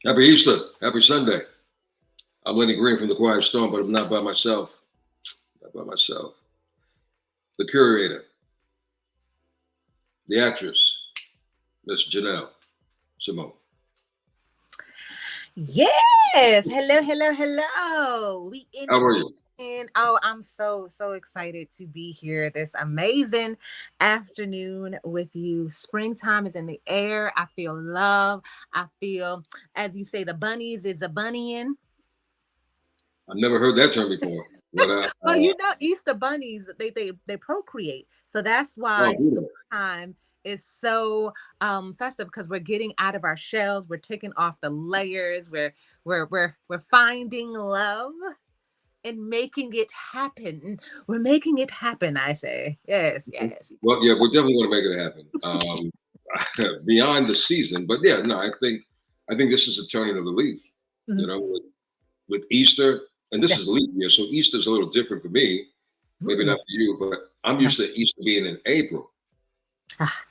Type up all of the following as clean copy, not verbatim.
Happy Easter. Happy Sunday. I'm Lenny Green from the Quiet Storm, but I'm not by myself. Not by myself. The curator, the actress, Miss Jenelle, Simone. Yes. Hello, hello, hello. We in How the are you? building. Oh, I'm so excited to be here this amazing afternoon with you. Springtime is in the air. I feel love. I feel, as you say, the bunnies is a bunnying. I've never heard that term before. But Well, Easter bunnies, they procreate. So that's oh, why beautiful. springtime is so festive because we're getting out of our shells, we're taking off the layers, we're finding love and making it happen. We're making it happen, I say. Yes, yes. Well, yeah, we're definitely going to make it happen. Beyond the season, but yeah, no, I think this is a turning of the leaf. You Mhm. know, with Easter, and this Yeah. is leap year, so Easter's a little different for me. Maybe Mm. not for you, but I'm used to Easter being in April. Ah,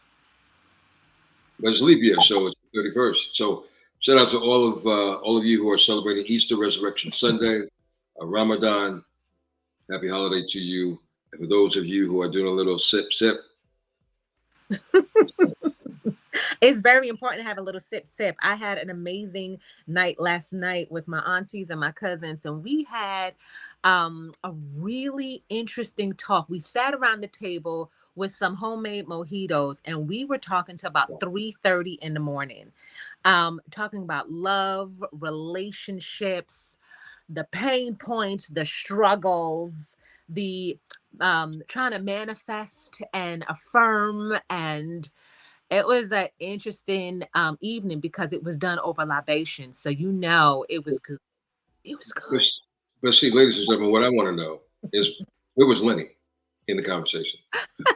But it's leap year, so it's 31st. So shout out to all of you who are celebrating Easter, Resurrection Sunday, Ramadan. Happy holiday to you. And for those of you who are doing a little sip sip, it's very important to have a little sip sip. I had an amazing night last night with my aunties and my cousins, and we had a really interesting talk. We sat around the table with some homemade mojitos, and we were talking to about 3:30 in the morning, talking about love, relationships, the pain points, the struggles, the trying to manifest and affirm. And it was an interesting evening because it was done over libation. So it was good. It was but, good. but see, ladies and gentlemen, what I want to know is where was Lenny in the conversation?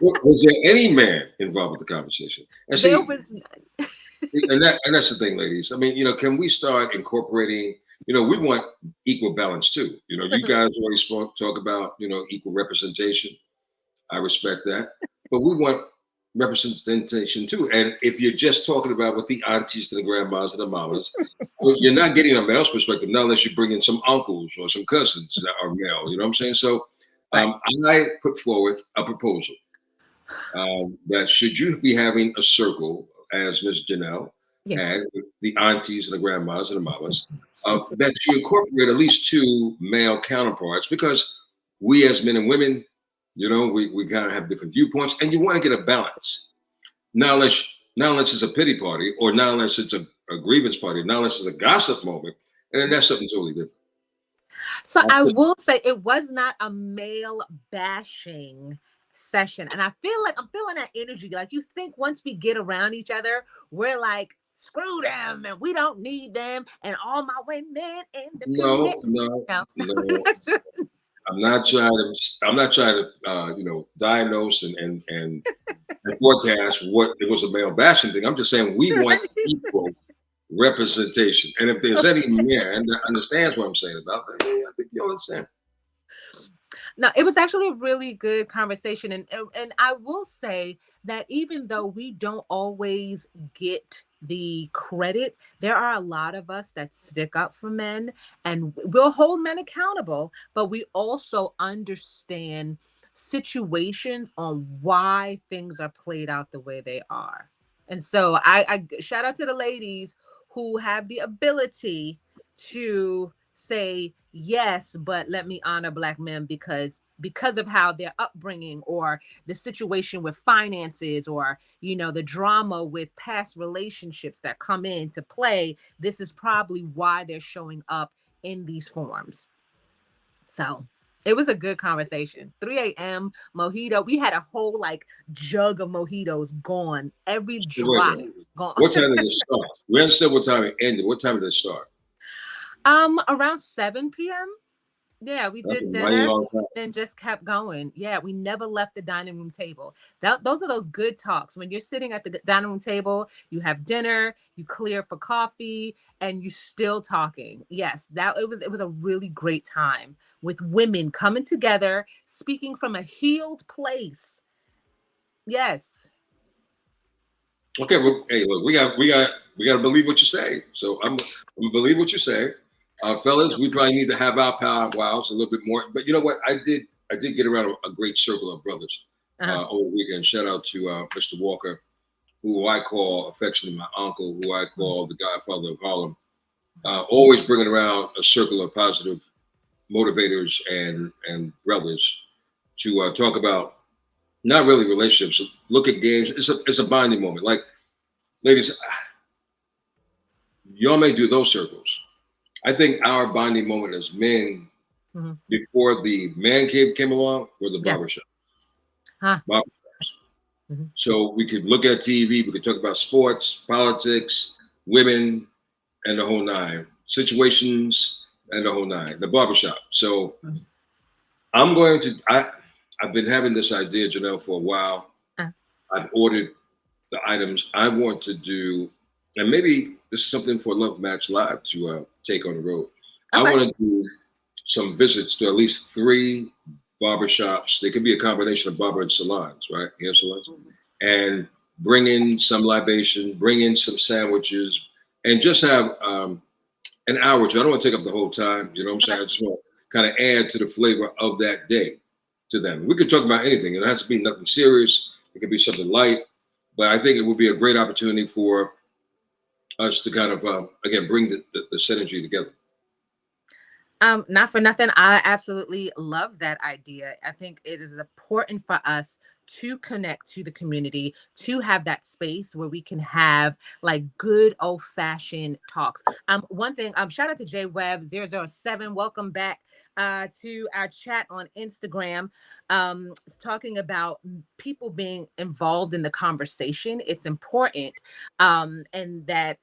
Was there any man involved with the conversation? And There see, was none. and that's the thing, ladies. I mean, can we start incorporating? We want equal balance too. You guys already talk about equal representation. I respect that, but we want representation too. And if you're just talking about with the aunties and the grandmas and the mamas, well, you're not getting a male's perspective, not unless you bring in some uncles or some cousins that are male. You know what I'm saying? So Right. I put forth a proposal that should you be having a circle, as Miss Janelle Yes. had, with the aunties and the grandmas and the mamas, that you incorporate at least two male counterparts because we as men and women, we kind of have different viewpoints and you want to get a balance. Not unless it's a pity party or not unless it's a grievance party, not unless it's a gossip moment, and then that's something totally different. So I I put, will say it was not a male bashing session. And I feel like I'm feeling that energy. Like you think once we get around each other, we're like, screw them and we don't need them. And all my women independent. no, no, No. no. I'm not trying to diagnose and forecast what it was a male bashing thing. I'm just saying we want equal representation. And if there's any man that understands what I'm saying about that, I think you understand. No, it was actually a really good conversation, and I will say that even though we don't always get the credit, there are a lot of us that stick up for men, and we'll hold men accountable, but we also understand situations on why things are played out the way they are. And so I shout out to the ladies who have the ability to say yes, but let me honor black men because of how their upbringing or the situation with finances or the drama with past relationships that come into play. This is probably why they're showing up in these forms. So it was a good conversation. 3 a.m. mojito. We had a whole like jug of mojitos gone. Every So wait a drop minute. gone. What time did it start? We understood what time it ended. What time did it start? Around 7 p.m. Yeah, we That's a did mighty dinner long time. and just kept going. Yeah, we never left the dining room table. Those are those good talks. When you're sitting at the dining room table, you have dinner, you clear for coffee, and you still talking. Yes, that it was a really great time with women coming together, speaking from a healed place. Yes. Okay, well, hey, look, we got to believe what you say. So I'm gonna believe what you say, fellas. We probably need to have our power wows a little bit more. But you know what? I did get around a great circle of brothers Uh-huh. over the weekend. Shout out to Mr. Walker, who I call affectionately my uncle, who I Mhm. call the Godfather of Harlem. Always bringing around a circle of positive motivators and brothers to talk about not really relationships. Look at games. It's a bonding moment. Like ladies, y'all may do those circles. I think our bonding moment as men Mhm. before the man cave came along were the Yeah. barbershop. Huh. Barber- Mhm. So we could look at TV, we could talk about sports, politics, women, and the whole nine, situations, and the whole nine, the barbershop. So Mhm. I'm going to, I've been having this idea, Janelle, for a while. Uh, I've ordered the items I want to do, and maybe this is something for Love Match Live to take on the road. I okay. want to do some visits to at least three barbershops. They could be a combination of barber and salons, right? Hair salons. Mhm. And bring in some libation, bring in some sandwiches, and just have an hour or two. I don't want to take up the whole time. You know what I'm Okay. saying? I just want to kind of add to the flavor of that day to them. We could talk about anything. It has to be nothing serious. It could be something light. But I think it would be a great opportunity for us to kind of, again, bring the synergy together. Not for nothing. I absolutely love that idea. I think it is important for us to connect to the community, to have that space where we can have like good old fashioned talks. One thing, shout out to J Web 007. Welcome back to our chat on Instagram. It's talking about people being involved in the conversation. It's important. And that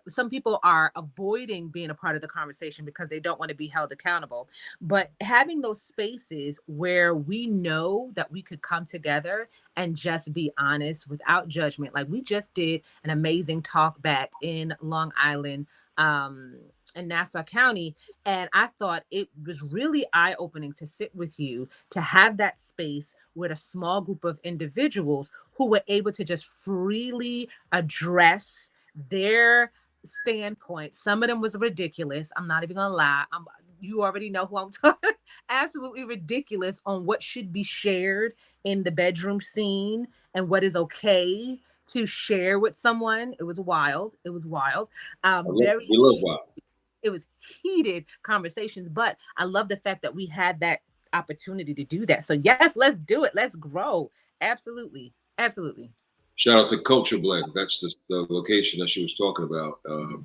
some people are avoiding being a part of the conversation because they don't want to be held accountable. But having those spaces where we know that we could come together and just be honest without judgment, like we just did an amazing talk back in Long Island. In Nassau County. And I thought it was really eye opening to sit with you, to have that space with a small group of individuals who were able to just freely address their standpoint. Some of them was ridiculous. I'm not even gonna lie. You already know who I'm talking. Absolutely ridiculous on what should be shared in the bedroom scene and what is okay to share with someone. It was wild. It was wild. Very We love wow. it was heated conversations, but I love the fact that we had that opportunity to do that. So yes, let's do it. Let's grow. Absolutely. Absolutely. Shout out to Culture Blend. That's the location that she was talking about. Mhm.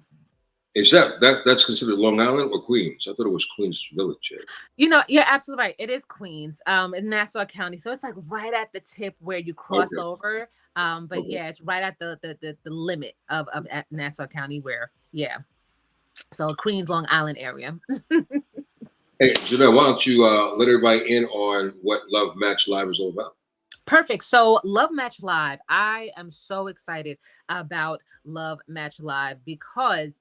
Is that's considered Long Island or Queens? I thought it was Queens Village. Yeah. You know, you're absolutely right. It is Queens, in Nassau County. So it's like right at the tip where you cross Okay. over. But Okay. yeah, it's right at the limit of at Nassau County where, yeah. So Queens, Long Island area. Hey, Janelle, why don't you let everybody in on what Love Match Live is all about? Perfect. So, Love Match Live. I am so excited about Love Match Live because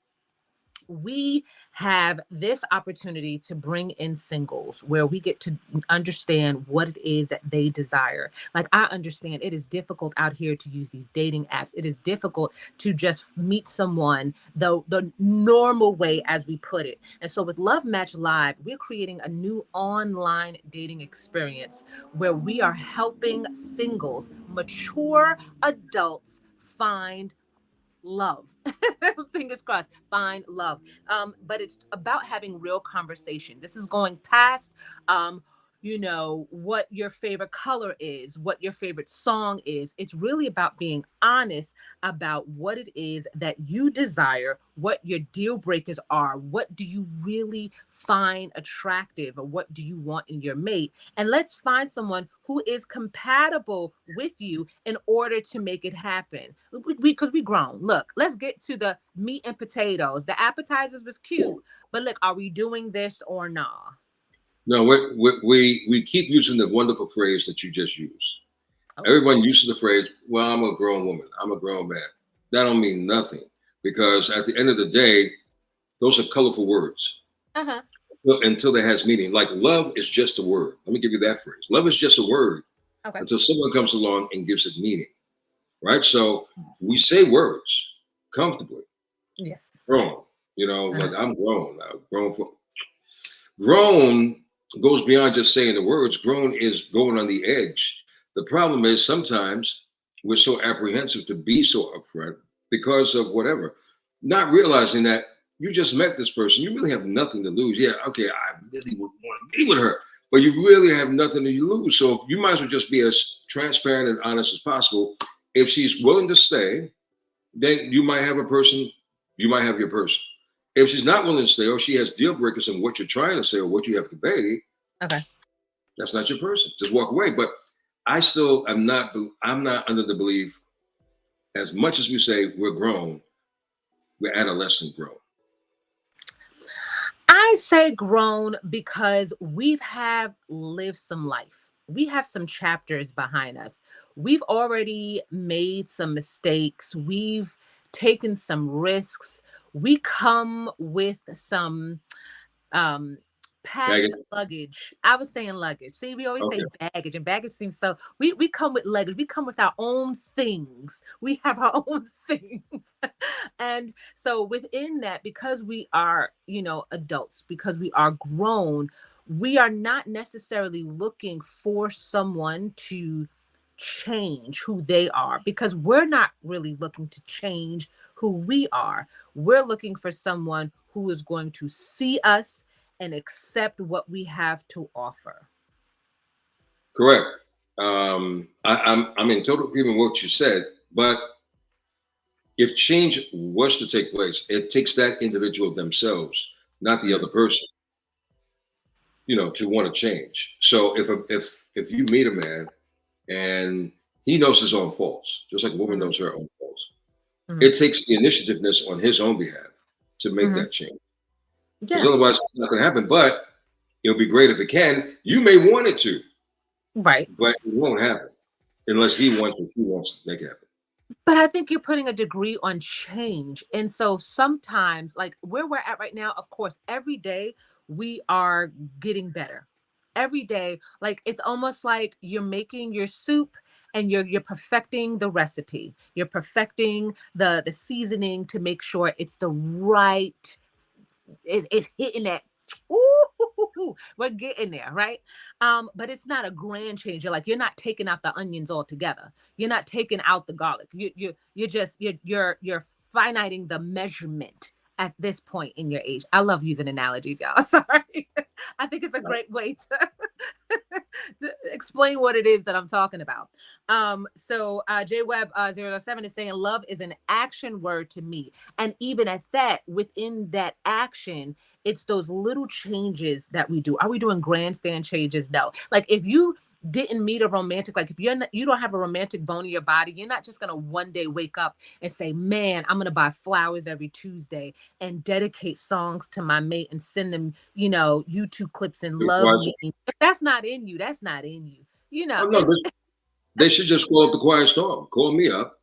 we have this opportunity to bring in singles where we get to understand what it is that they desire. Like, I understand it is difficult out here to use these dating apps. It is difficult to just meet someone the normal way, as we put it. And so, with Love Match Live, we're creating a new online dating experience where we are helping singles, mature adults, find love. Fingers crossed, find love. But it's about having real conversation. This is going past what your favorite color is, what your favorite song is. It's really about being honest about what it is that you desire, what your deal breakers are, what do you really find attractive, or what do you want in your mate. And let's find someone who is compatible with you in order to make it happen. Because we grown. Look, let's get to the meat and potatoes. The appetizers was cute, but look, are we doing this or not? No, we keep using the wonderful phrase that you just used. Oh, Everyone uses the phrase, "Well, I'm a grown woman. I'm a grown man." That don't mean nothing because at the end of the day, those are colorful words uh-huh. until it has meaning. Like love is just a word. Let me give you that phrase. Love is just a word Okay. until someone comes along and gives it meaning. right? So we say words comfortably. Yes. Grown, like Uh-huh. I'm grown now. Grown goes beyond just saying the words. Grown is going on the edge. The problem is sometimes we're so apprehensive to be so upfront because of whatever, not realizing that you just met this person. You really have nothing to lose. Yeah, okay, I really would want to be with her, but you really have nothing to lose. So you might as well just be as transparent and honest as possible. If she's willing to stay, then you might have a person, you might have your person. If she's not willing to stay, or she has deal breakers in what you're trying to say or what you have conveyed, Okay. that's not your person. Just walk away. But I still am not. I'm not under the belief. As much as we say we're grown, we're adolescent grown. I say grown because we've have lived some life. We have some chapters behind us. We've already made some mistakes. We've taken some risks. We come with some um packed Megan? luggage. I was saying luggage. See, we always Okay. say baggage, and baggage seems so we come with luggage. We come with our own things. We have our own things. And so within that, because we are, adults, because we are grown, we are not necessarily looking for someone to change who they are, because we're not really looking to change who we are. We're looking for someone who is going to see us and accept what we have to offer. Correct. I'm in total agreement with what you said. But if change was to take place, it takes that individual themselves, not the other Mhm. person, to want to change. So if you meet a man and he knows his own faults, just like a woman Mhm. knows her own faults, Mhm. it takes the initiativeness on his own behalf to make Mhm. that change. Because Yeah. otherwise, it's not going to happen. But it'll be great if it can. You may want it to, Right. but it won't happen unless he wants it. He wants to make it happen. But I think you're putting a degree on change. And so sometimes, like where we're at right now, of course, every day we are getting better. Every day, like it's almost like you're making your soup and you're perfecting the recipe. You're perfecting the seasoning to make sure it's the right, it's hitting that. Ooh, we're getting there, right? But it's not a grand change. You're not taking out the onions altogether. You're not taking out the garlic. You're just you're finiting the measurement at this point in your age. I love using analogies, y'all. Sorry. I think it's a great way to, to explain what it is that I'm talking about. J Web 007 is saying love is an action word to me. And even at that, within that action, it's those little changes that we do. Are we doing grandstand changes? No. Like if you didn't meet a romantic, like if you don't have a romantic bone in your body, you're not just gonna one day wake up and say, man, I'm gonna buy flowers every Tuesday and dedicate songs to my mate and send them, YouTube clips and love me. If that's not in you, that's not in you. Oh no, It's they should just call up the Quiet Storm. Call me up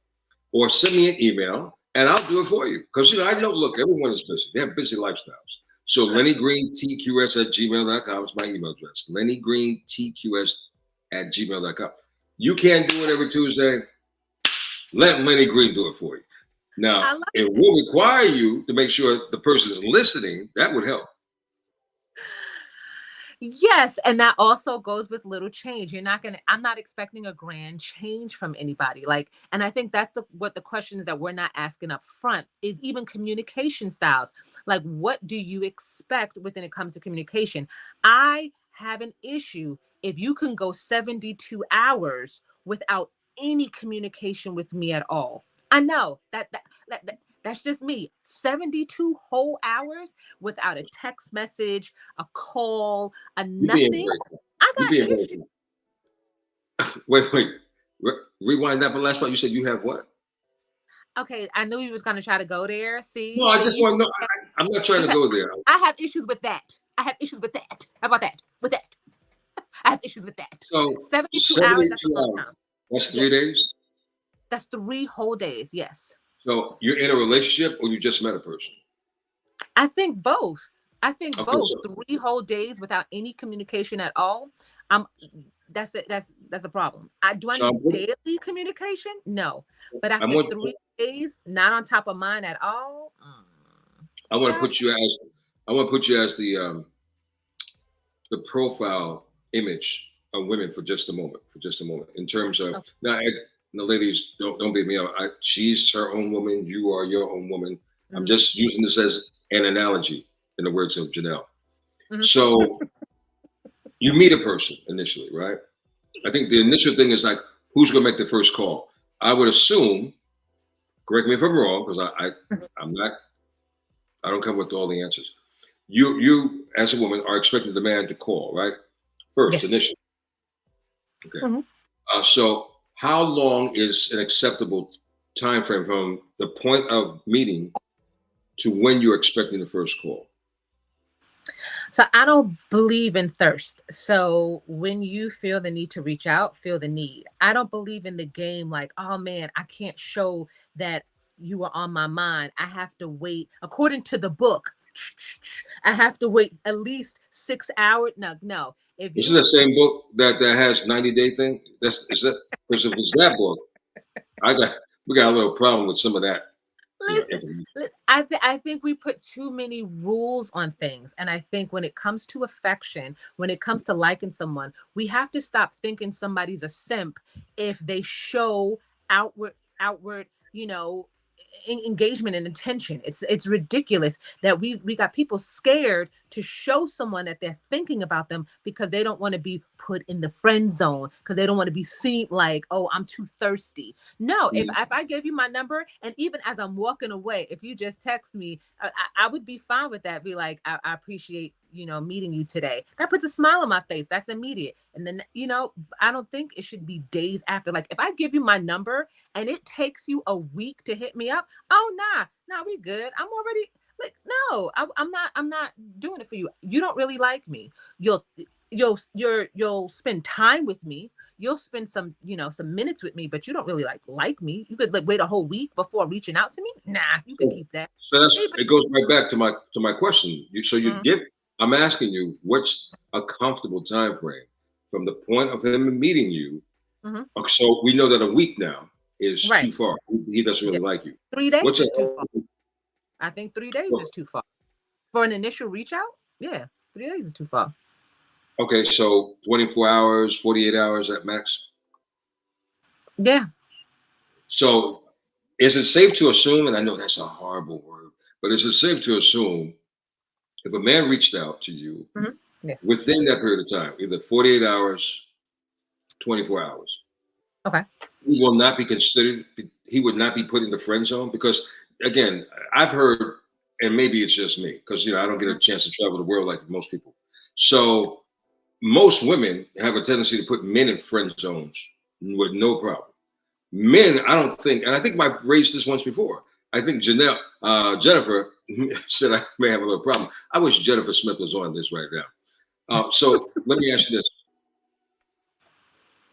or send me an email, and I'll do it for you. Because I know. Look, everyone is busy. They have busy lifestyles. So LennyGreenTQS@gmail.com is my email address. LennyGreenTQS@gmail.com. You can't do it every Tuesday. Let Lenny Green do it for you. I Now, love it it. will require you to make sure the person is listening. That would help. Yes, and that also goes with little change. I'm not expecting a grand change from anybody. And I think that's what the question is that we're not asking up front is even communication styles. Like, what do you expect when it comes to communication? I have an issue if you can go 72 hours without any communication with me at all. I know that's just me. 72 whole hours without a text message, a call, a You being nothing. very, I you got being issues. very. Wait. Rewind that. But last part, you said you have what? Okay, I knew you was gonna try to go there. No, See, I see, just want to know. I'm not trying to okay. go there. I have issues with that. I have issues with that. How about that? With that, I have issues with that. So 72 hours. That's a 72 long hours. time. That's three Yes, days. that's 3 whole days. Yes, So you're in a relationship or you just met a person? I think both. I think Okay, both. so 3 whole days without any communication at all. I'm that's it. That's a problem. Do I So need daily communication? No, but I'm after going 3 days, not on top of mine at all. I want to Sus. put you as I want to put you as the profile image of women for just a moment. For just a moment, in terms of Oh, now, the ladies, don't beat me up. She's her own woman. You are your own woman. I'm mhm, just using this as an analogy, in the words of Jenelle. mhm. So you meet a person initially, right? I think Yes. the initial thing is like, who's going to make the first call? I would assume. Correct me if I'm wrong, because I'm not. I don't come with all the answers. You as a woman are expecting the man to call, right? First, Yes. initially. Okay. Mhm. So how long is an acceptable time frame from the point of meeting to when you're expecting the first call? So I don't believe in thirst. So when you feel the need to reach out, feel the need. I don't believe in the game like, oh man, I can't show that you are on my mind. I have to wait according to the book. I have to wait at least 6 hours. No, no. If Is it the you same book that has 90-day thing? That's is that because if it's that book, I got we got a little problem with some of that, listen, information. listen, I think we put too many rules on things. And I think when it comes to affection, when it comes to liking someone, we have to stop thinking somebody's a simp if they show outward, you know, engagement and attention. It's ridiculous that we got people scared to show someone that they're thinking about them because they don't want to be put in the friend zone, because they don't want to be seen like, oh, I'm too thirsty. No, if Mm. I gave you my number, and even as I'm walking away, if you just text me, I would be fine with that. Be like, I appreciate meeting you today. That puts a smile on my face. That's immediate. And then I don't think it should be days after. Like if I give you my number and it takes you a week to hit me up, oh nah, we good. I'm already like no, I'm not doing it for you. You don't really like me. You'll you'll spend time with me, you'll spend some minutes with me, but you don't really like me. You could like wait a whole week before reaching out to me. Nah, you could So, keep that. so that's Even it goes right back to my question. So you Mhm, give I'm asking you what's a comfortable time frame from the point of him meeting you. mhm. So we know that a week now is too Right. far. He doesn't Yeah. really like you. 3 days What's a is too far. I think 3 days is too far for an initial reach out. Yeah, 3 days is too far. okay? So 24 hours, 48 hours at max. Yeah. So is it safe to assume? And I know that's a horrible word, but is it safe to assume if a man reached out to you Mhm. Yes. within that period of time, either 48 hours, 24 hours, Okay. he will not be considered, he would not be put in the friend zone? Because again, I've heard, and maybe it's just me, because I don't get a Mhm. chance to travel the world like most people. So most women have a tendency to put men in friend zones with no problem. Men, I don't think, and I think I raised this once before. I think Jennifer said I may have a little problem. I wish Jennifer Smith was on this right now. So let me ask you this: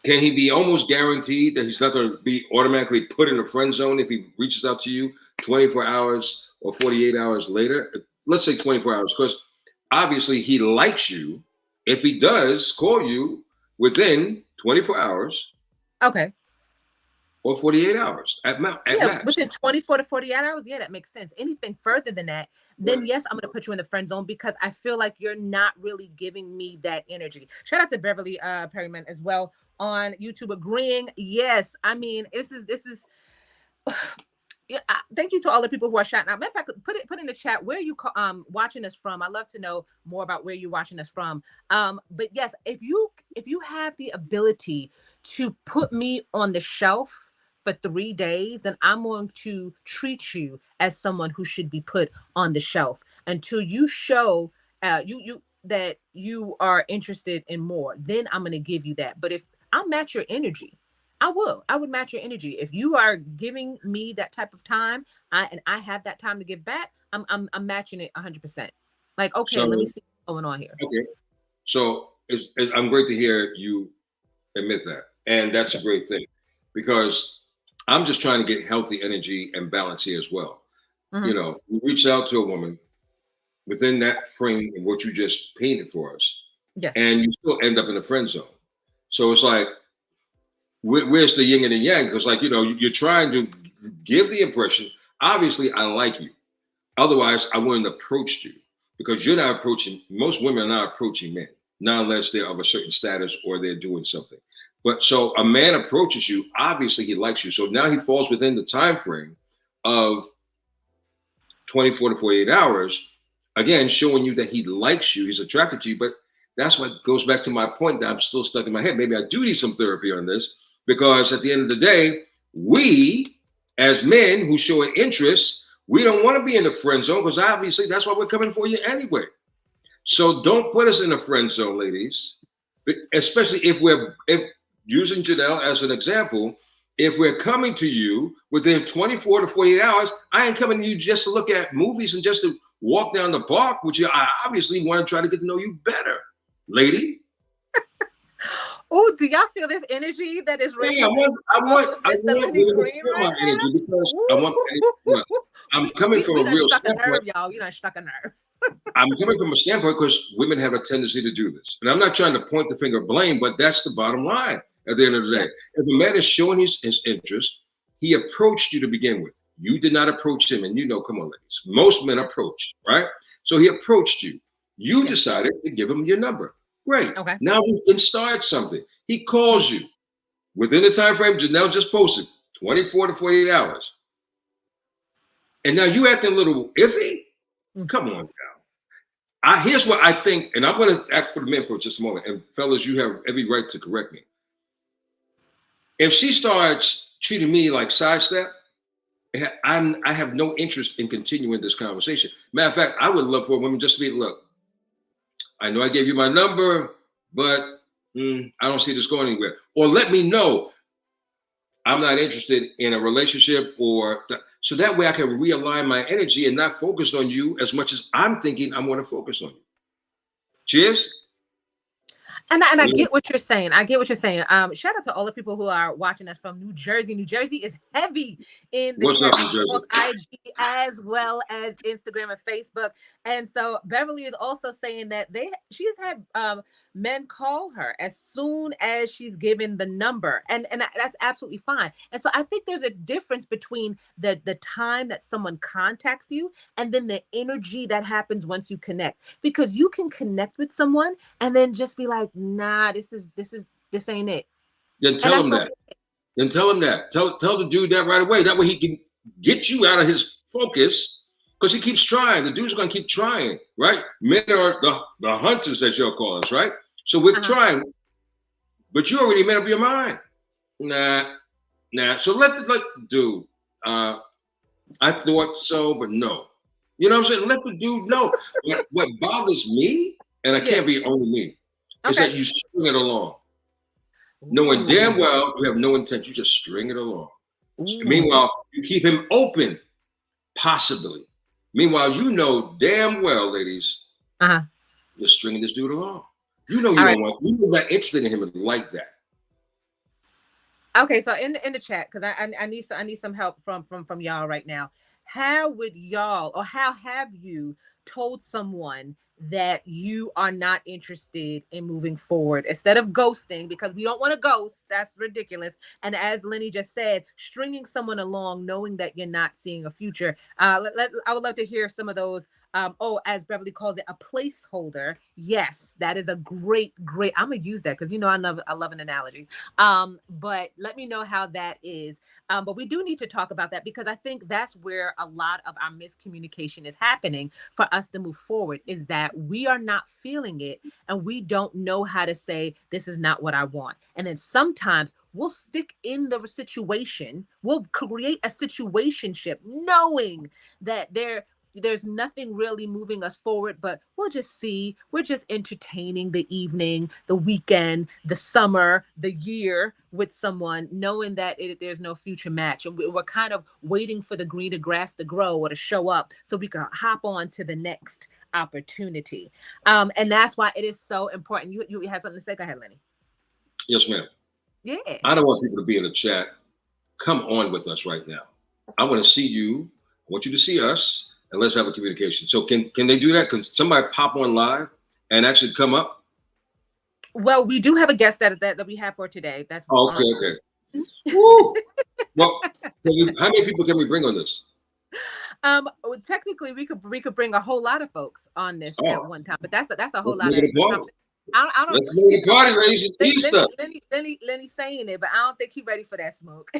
can he be almost guaranteed that he's not going to be automatically put in a friend zone if he reaches out to you 24 hours or 48 hours later? Let's say 24 hours, because obviously he likes you. If he does call you within 24 hours Okay. or 48 hours at Yeah, max. within 24 to 48 hours. Yeah, that makes sense. Anything further than that, then Right. yes, I'm gonna put you in the friend zone because I feel like you're not really giving me that energy. Shout out to Beverly Perryman as well on YouTube agreeing. Yes, I mean this is yeah, thank you to all the people who are shouting out. Matter of fact, put in the chat where you watching us from. I'd love to know more about where you're watching us from. But yes, if you have the ability to put me on the shelf for 3 days, then I'm going to treat you as someone who should be put on the shelf until you show you that you are interested in more. Then I'm going to give you that. But if I'll match your energy, I would match your energy. If you are giving me that type of time, and I have that time to give back, I'm matching it 100%. Like, okay, let me So, see what's going on here. okay. So I'm great to hear you admit that. And that's a Yeah. great thing because I'm just trying to get healthy energy and balance here as well. Hmm. You reach out to a woman within that frame of what you just painted for us, Yes. and you still end up in a friend zone. So it's like, where's the yin and the yang? Because, like, you're trying to give the impression, obviously, I like you. Otherwise, I wouldn't have approached you, because you're not approaching, most women are not approaching men, not unless they're of a certain status or they're doing something. But so a man approaches you, obviously he likes you. So now he falls within the time frame of 24 to 48 hours, again, showing you that he likes you, he's attracted to you. But that's what goes back to my point that I'm still stuck in my head. Maybe I do need some therapy on this, because at the end of the day, we as men who show an interest, we don't want to be in the friend zone, because obviously that's why we're coming for you anyway. So don't put us in the friend zone, ladies, especially if using Jenelle as an example, if we're coming to you within 24 to 48 hours, I ain't coming to you just to look at movies and just to walk down the park with you. I obviously want to try to get to know you better, lady. Oh, do y'all feel this energy that is ready? Yeah, I want my energy, because I'm coming from a real standpoint. Y'all, you done struck a nerve. I'm coming from a standpoint because women have a tendency to do this. And I'm not trying to point the finger of blame, but that's the bottom line at the end of the day. If a man is showing his interest, he approached you to begin with. You did not approach him. And come on, ladies, most men approach, right? So he approached you. You decided to give him your number. Great. Okay. Now we can start something. He calls you within the time frame Jenelle just posted, 24 to 48 hours. And now you acting a little iffy? Come on now. Here's what I think, and I'm going to act for the men for just a moment. And fellas, you have every right to correct me. If she starts treating me like sidestep, I have no interest in continuing this conversation. Matter of fact, I would love for a woman just to be, look, I know I gave you my number, but I don't see this going anywhere. Or let me know I'm not interested in a relationship, so that way I can realign my energy and not focus on you as much as I'm thinking I want to focus on you. Cheers. And I get what you're saying. I get what you're saying. Shout out to all the people who are watching us from New Jersey. New Jersey is heavy in the both IG as well as Instagram and Facebook. And so Beverly is also saying that she has had men call her as soon as she's given the number, and that's absolutely fine. And so I think there's a difference between the time that someone contacts you and then the energy that happens once you connect, because you can connect with someone and then just be like, nah, this ain't it. Then tell him that. Then tell him that. Tell the dude that right away. That way he can get you out of his focus. Because he keeps trying. The dude's going to keep trying, right? Men are the hunters, as y'all call us, right? So we're trying. But you already made up your mind. Nah. So let dude, I thought so, but no. You know what I'm saying? Let the dude know. What bothers me, and I can't be only me, is that you string it along. Knowing damn well you have no intent. You just string it along. Meanwhile, you keep him open, possibly. Meanwhile, you know damn well, ladies, you're stringing this dude along. You know you're not interested in him and like that. Okay, so in the chat, because I need some help from y'all right now. How would y'all, or how have you told someone that you are not interested in moving forward instead of ghosting, because we don't want to ghost? That's ridiculous. And as Lenny just said, stringing someone along knowing that you're not seeing a future. I would love to hear some of those. As Beverly calls it, a placeholder. Yes, that is a great. I'm gonna use that because I love an analogy. But let me know how that is. But we do need to talk about that, because I think that's where a lot of our miscommunication is happening for us to move forward, is that we are not feeling it and we don't know how to say, this is not what I want. And then sometimes we'll stick in the situation, we'll create a situationship knowing that there's nothing really moving us forward, but we'll just see. We're just entertaining the evening, the weekend, the summer, the year with someone, knowing that there's no future match. And we're kind of waiting for the greener grass to grow or to show up so we can hop on to the next opportunity. And that's why it is so important. You have something to say? Go ahead, Lenny. Yes, ma'am. Yeah. I don't want people to be in the chat. Come on with us right now. I want to see you. I want you to see us. And let's have a communication. So can they do that? Can somebody pop on live and actually come up? Well, we do have a guest that we have for today. That's Oh, on. okay, okay. Woo! Well, how many people can we bring on this? Technically, we could bring a whole lot of folks on this at Oh, one time, but that's a whole let's lot make of it a party. conversation. I don't Let's make you it a know party, ladies. It's Easter. Lenny saying it, but I don't think he's ready for that smoke.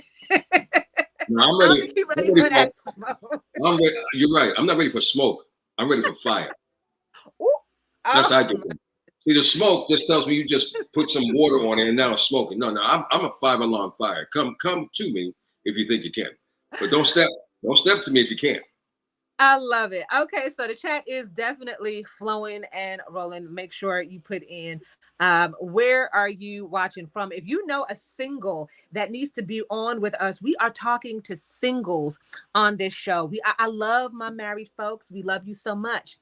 No, I'm I don't ready. think he's I'm ready ready for for. that smoke. I'm ready. You're right. I'm not ready for smoke. I'm ready for fire. Ooh, That's oh, how I get them. See, the smoke just tells me you just put some water on it and now it's smoking. No, no, I'm a 5 alarm fire. Come to me if you think you can, but don't step to me if you can't. I love it. Okay, so the chat is definitely flowing and rolling. Make sure you put in where are you watching from? If you know a single that needs to be on with us, we are talking to singles on this show. I love my married folks. We love you so much.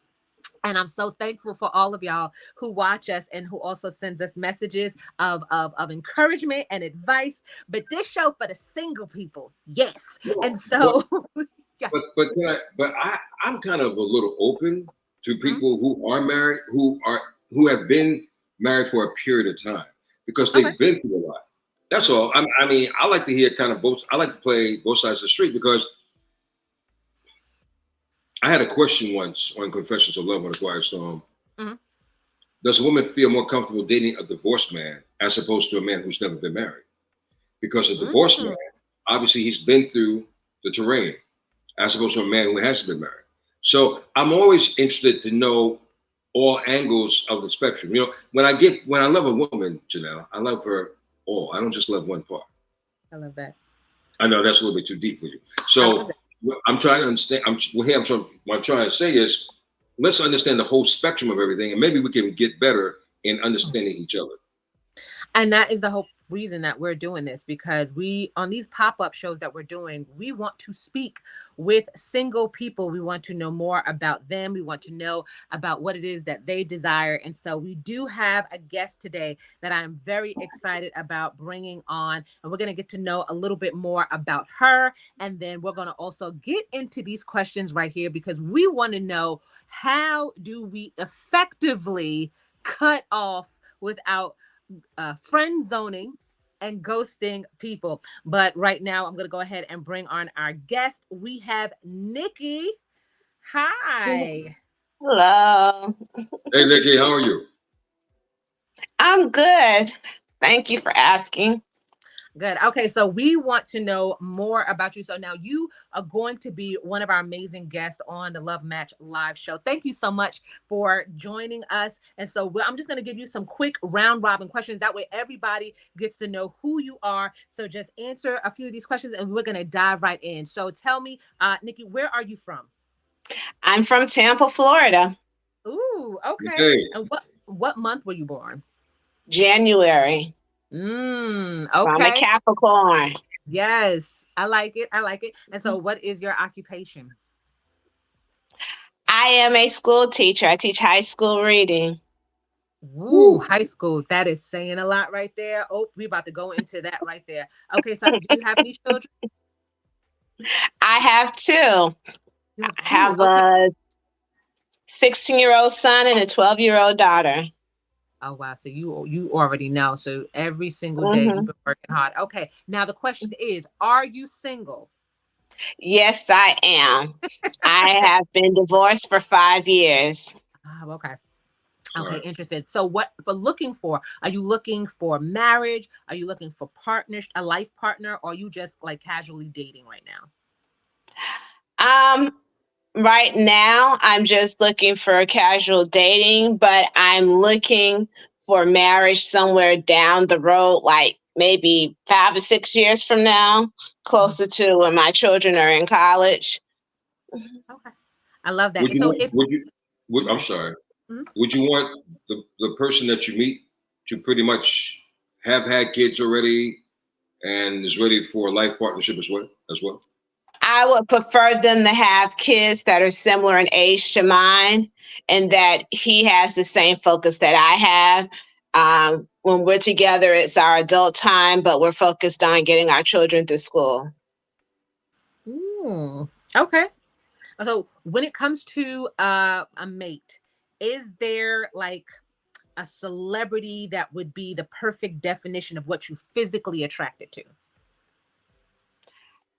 And I'm so thankful for all of y'all who watch us and who also sends us messages of encouragement and advice. But this show for the single people, yes. And No, so, yeah. I'm kind of a little open to Mhm. people who are married, who have been married for a period of time because Okay. they've been through a lot. That's Mhm. all. I mean, I like to hear kind of both. I like to play both sides of the street because I had a question once on Confessions of Love on a Quiet Storm. Mhm. Does a woman feel more comfortable dating a divorced man as opposed to a man who's never been married? Because a divorced man, Mm. obviously, he's been through the terrain as opposed to a man who hasn't been married. So I'm always interested to know all angles of the spectrum. You know, when I love a woman, Jenelle, I love her all. I don't just love one part. I love that. I know that's a little bit too deep for you. I love So that. I'm trying to understand. What I'm trying to say is, let's understand the whole spectrum of everything, and maybe we can get better in understanding each other. And that is the whole reason that we're doing this, because we on these pop-up shows that we're doing, we want to speak with single people. We want to know more about them. We want to know about what it is that they desire. And so we do have a guest today that I'm very excited about bringing on, and we're going to get to know a little bit more about her, and then we're going to also get into these questions right here because we want to know, how do we effectively cut off without friend zoning and ghosting people? But right now, I'm going to go ahead and bring on our guest. We have Nikki. Hi. Hello. Hey, Nikki, how are you? I'm good. Thank you for asking. Good. Okay, so we want to know more about you. So now you are going to be one of our amazing guests on the Love Match live show. Thank you so much for joining us. And so I'm just going to give you some quick round robin questions. That way everybody gets to know who you are. So just answer a few of these questions and we're going to dive right in. So tell me, Nikki, where are you from? I'm from Tampa, Florida. Ooh, okay. Hey, And what month were you born? January. So I'm a Okay. Capricorn. Yes. I like it. I like it. And so Mhm. what is your occupation? I am a school teacher. I teach high school reading. Woo, woo. high school. That is saying a lot right there. Oh, we about to go into that right there. Okay, so do you have any children? I have two. I You have two. have Okay. a 16-year-old son and a 12-year-old daughter. Oh wow. So you already know. So every single day you've hmm been working hard. Okay. Now the question is, are you single? Yes, I am. I have been divorced for 5 years. Oh, okay. All Okay, right. interested. So what for looking for? Are you looking for marriage? Are you looking for partners, a life partner, or are you just like casually dating right now? Um, Right now, I'm just looking for casual dating, but I'm looking for marriage somewhere down the road, like maybe 5 or 6 years from now, Mhm. closer to when my children are in college. Okay. I love that. Would And you so want? if Would you? I'm Mhm, sorry. mhm. Would you want the person that you meet to pretty much have had kids already and is ready for a life partnership as well? As well. I would prefer them to have kids that are similar in age to mine and that he has the same focus that I have. When we're together, it's our adult time, but we're focused on getting our children through school. Okay. So when it comes to a mate, is there like a celebrity that would be the perfect definition of what you physically attracted to?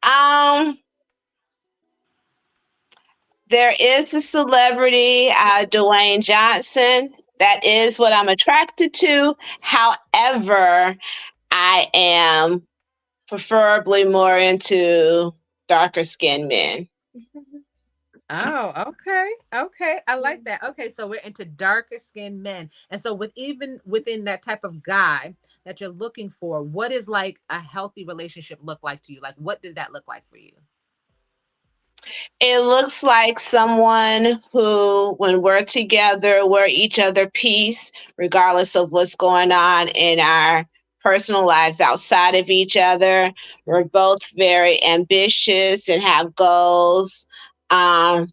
Um, there is a celebrity, Dwayne Johnson. That is what I'm attracted to. However, I am preferably more into darker skinned men. Oh, okay. Okay. I like that. Okay. So we're into darker skinned men. And so with even within that type of guy that you're looking for, what is like a healthy relationship look like to you? Like what does that look like for you? It looks like someone who, when we're together, we're each other peace, regardless of what's going on in our personal lives outside of each other. We're both very ambitious and have goals. Um,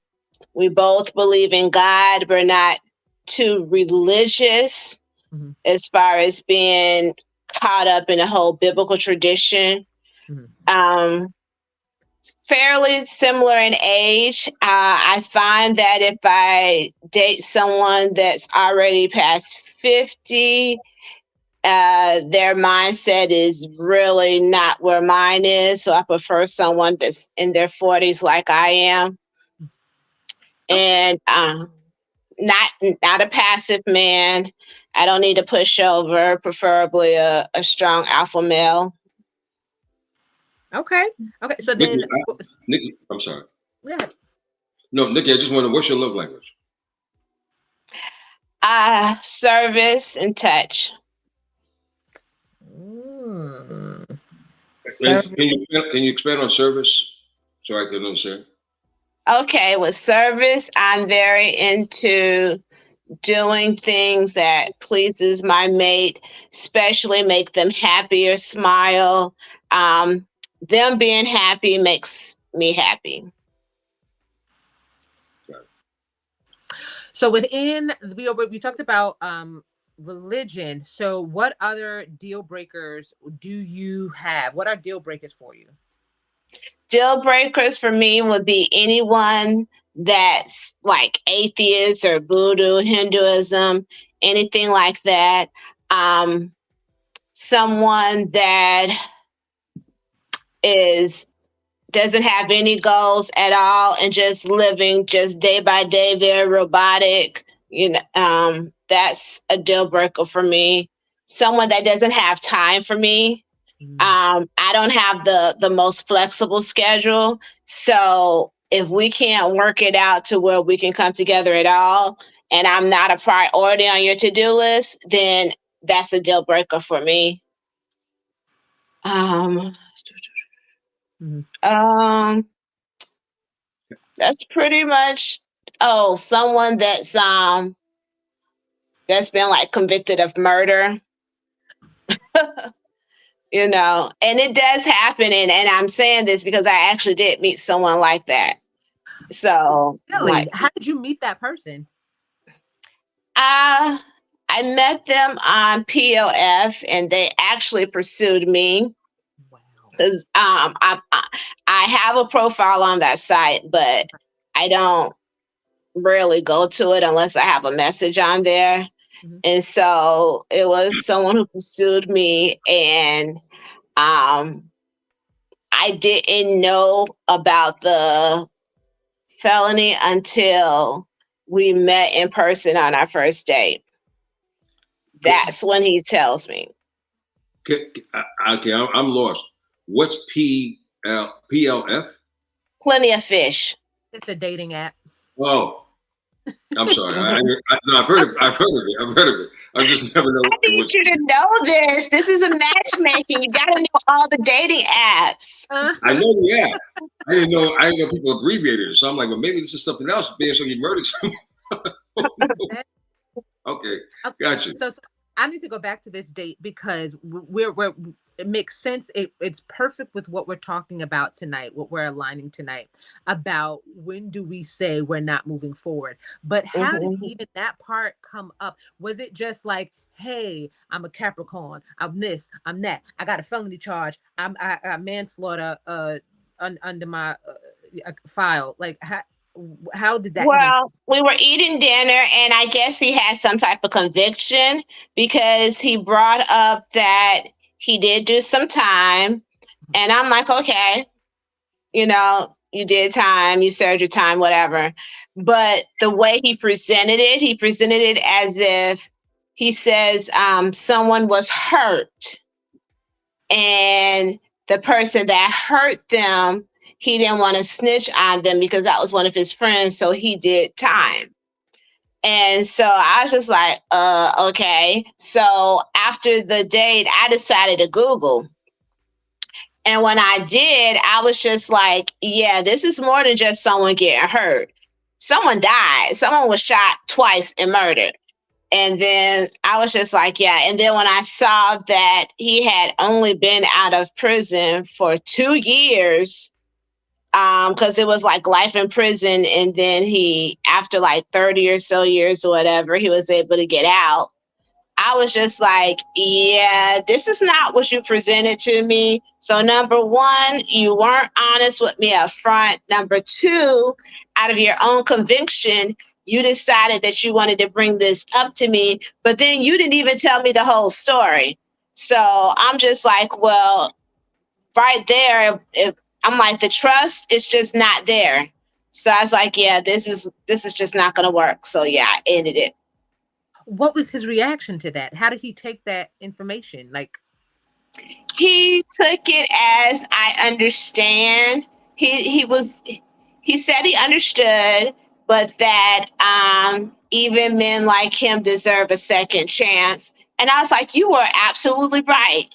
we both believe in God. We're not too religious Mm-hmm. as far as being caught up in the whole biblical tradition. Mm-hmm. Um, Fairly similar in age. I find that if I date someone that's already past 50, their mindset is really not where mine is. So I prefer someone that's in their 40s like I am. Okay. And not not a passive man. I don't need a pushover, preferably a strong alpha male. Okay. Okay. So Nikki, then, Nikki, I'm sorry. yeah. No, Nikki, I just wonder what's your love language? Service and touch. Mm. And Service. can you expand on service so I can understand? Okay, with service, I'm very into doing things that pleases my mate, especially make them happy or smile. Um, them being happy makes me happy. So within we talked about religion. So what other deal breakers do you have? What are deal breakers for you? Deal breakers for me would be anyone that's like atheist or voodoo, Hinduism, anything like that. Um, Someone that is doesn't have any goals at all and just living just day by day, very robotic. That's a deal breaker for me. Someone that doesn't have time for me. Mm. I don't have the most flexible schedule, so if we can't work it out to where we can come together at all, and I'm not a priority on your to-do list, then that's a deal breaker for me. Um, Mhm. um, that's pretty much. Oh, someone that's been like convicted of murder, and it does happen, and I'm saying this because I actually did meet someone like that. So, Really? like, How did you meet that person? I I met them on POF, and they actually pursued me Wow. because I have a profile on that site, but I don't rarely go to it unless I have a message on there. Mhm. And so it was someone who pursued me, and um, I didn't know about the felony until we met in person on our first date. Can, That's when he tells me. okay, I'm lost. What's PLF? Plenty of fish. It's a dating app. Oh, I'm sorry. Mhm. No, I've heard of it. I've heard of it. I've heard of it. I just never know I it need was. you to know this. This is a matchmaking. You got to know all the dating apps. I know the app. I didn't know people abbreviated it. So I'm like, well, maybe this is something else. Being so you murdered someone. Okay, Okay, got you. so I need to go back to this date because we're it makes sense. It's perfect with what we're talking about tonight, what we're aligning tonight about when do we say we're not moving forward. But how did Mhm. even that part come up? Was it just like, hey, I'm a Capricorn, I'm this, I'm that, I got a felony charge, I manslaughter under my file, like how? How did that even? Well, we were eating dinner, and I guess he had some type of conviction because he brought up that he did do some time. And I'm like, okay, you did time, you served your time, whatever. But the way he presented it as if he says someone was hurt, and the person that hurt them, he didn't want to snitch on them because that was one of his friends, so he did time. And so I was just like, okay. So after the date, I decided to Google. And when I did, I was just like, yeah, this is more than just someone getting hurt. Someone died. Someone was shot twice and murdered. And then I was just like, yeah. And then when I saw that he had only been out of prison for 2 years, because it was like life in prison, and then he, after like 30 or so years or whatever, he was able to get out. I was just like, yeah, this is not what you presented to me. So number one, you weren't honest with me up front. Number two, out of your own conviction, you decided that you wanted to bring this up to me, but then you didn't even tell me the whole story. So I'm just like, well, right there, if I'm like, the trust is just not there. So I was like, yeah, this is just not gonna work. So yeah, I ended it. What was his reaction to that? How did he take that information? Like, He took it as, I understand. He said he understood, but that even men like him deserve a second chance. And I was like, you were absolutely right.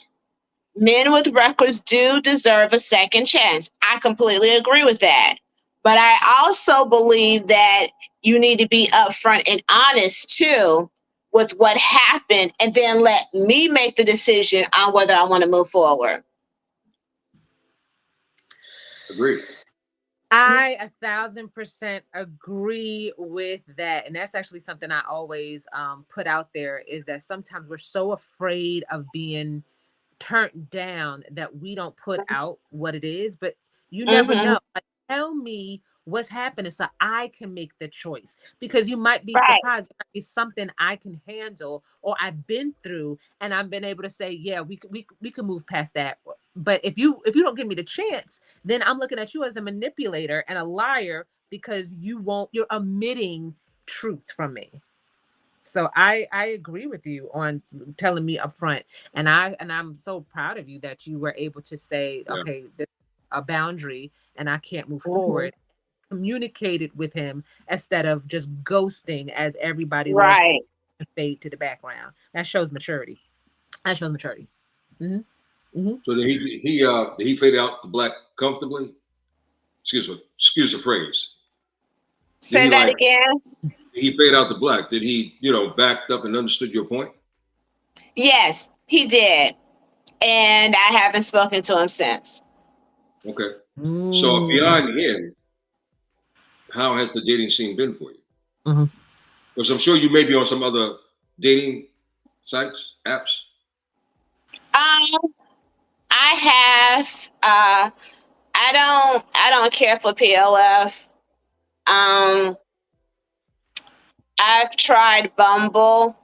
Men with records do deserve a second chance. I completely agree with that. But I also believe that you need to be upfront and honest too with what happened, and then let me make the decision on whether I want to move forward. Agreed. I 1,000% agree with that. And that's actually something I always put out there, is that sometimes we're so afraid of being turned down that we don't put out what it is. But you never Mm-hmm. know. Like, tell me what's happening so I can make the choice, because you might be Right. surprised. It might be something I can handle or I've been through, and I've been able to say, yeah, we can move past that. But if you don't give me the chance, then I'm looking at you as a manipulator and a liar, because you're omitting truth from me. So I agree with you on telling me up front, and I'm so proud of you that you were able to say, Yeah. okay, this is a boundary and I can't move Mm-hmm. forward. Communicated with him instead of just ghosting, as everybody loves to Right. fade to the background. That shows maturity. That shows maturity. Hmm. Hmm. So then did he fade out the black comfortably? Excuse the phrase. Did Say he that like again. he fade out the black? Did he backed up and understood your point? Yes, he did. And I haven't spoken to him since. Okay. So Mm. beyond him, how has the dating scene been for you? Hmm. Because I'm sure you may be on some other dating sites, apps. Um, I have I don't care for POF. Um, I've tried Bumble.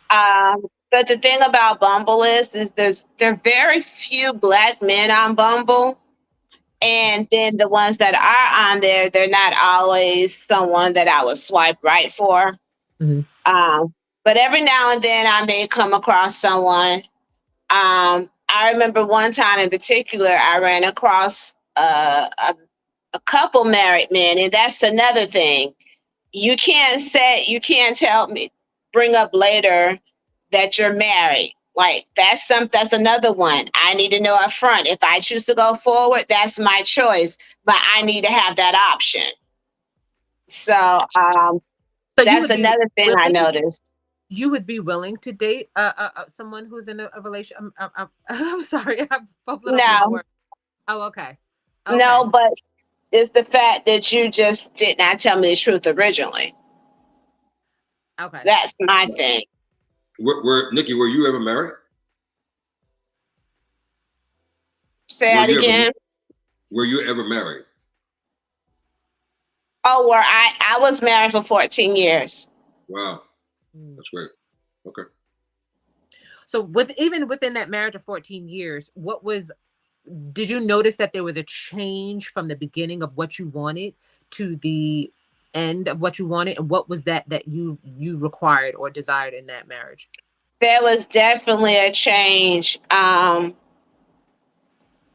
But the thing about Bumble is there are very few black men on Bumble. And then the ones that are on there, they're not always someone that I would swipe right for. Hmm. But every now and then I may come across someone. I remember one time in particular, I ran across a couple married men, and that's another thing. You can't tell me, bring up later that you're married. Like that's another one. I need to know up front. If I choose to go forward, that's my choice, but I need to have that option. So So that's another thing I willing noticed. you would be willing to date someone who's in a relation. I'm sorry, I'm fumbling over my No, word. Oh, okay, okay, no, but it's the fact that you just did not tell me the truth originally. okay. That's my thing. Nikki, were you ever married? Say Were that you ever again. were you ever married? Oh, where I was married for 14 years. Wow, that's great. Okay. So even within that marriage of 14 years, did you notice that there was a change from the beginning of what you wanted to the end of what you wanted? And what was that you required or desired in that marriage? There was definitely a change.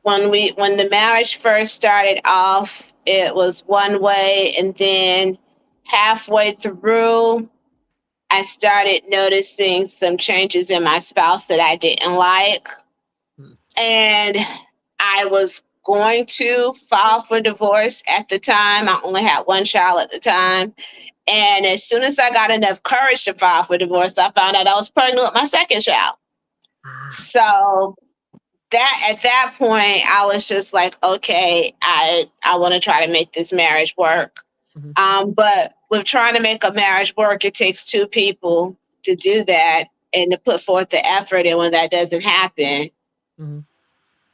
When the marriage first started off, it was one way, and then halfway through, I started noticing some changes in my spouse that I didn't like. Hmm. And I was going to file for divorce at the time. I only had one child at the time. And as soon as I got enough courage to file for divorce, I found out I was pregnant with my second child. Ah. So that at that point, I was just like, okay, I want to try to make this marriage work. Mhm. But with trying to make a marriage work, it takes two people to do that and to put forth the effort. And when that doesn't happen, Mhm.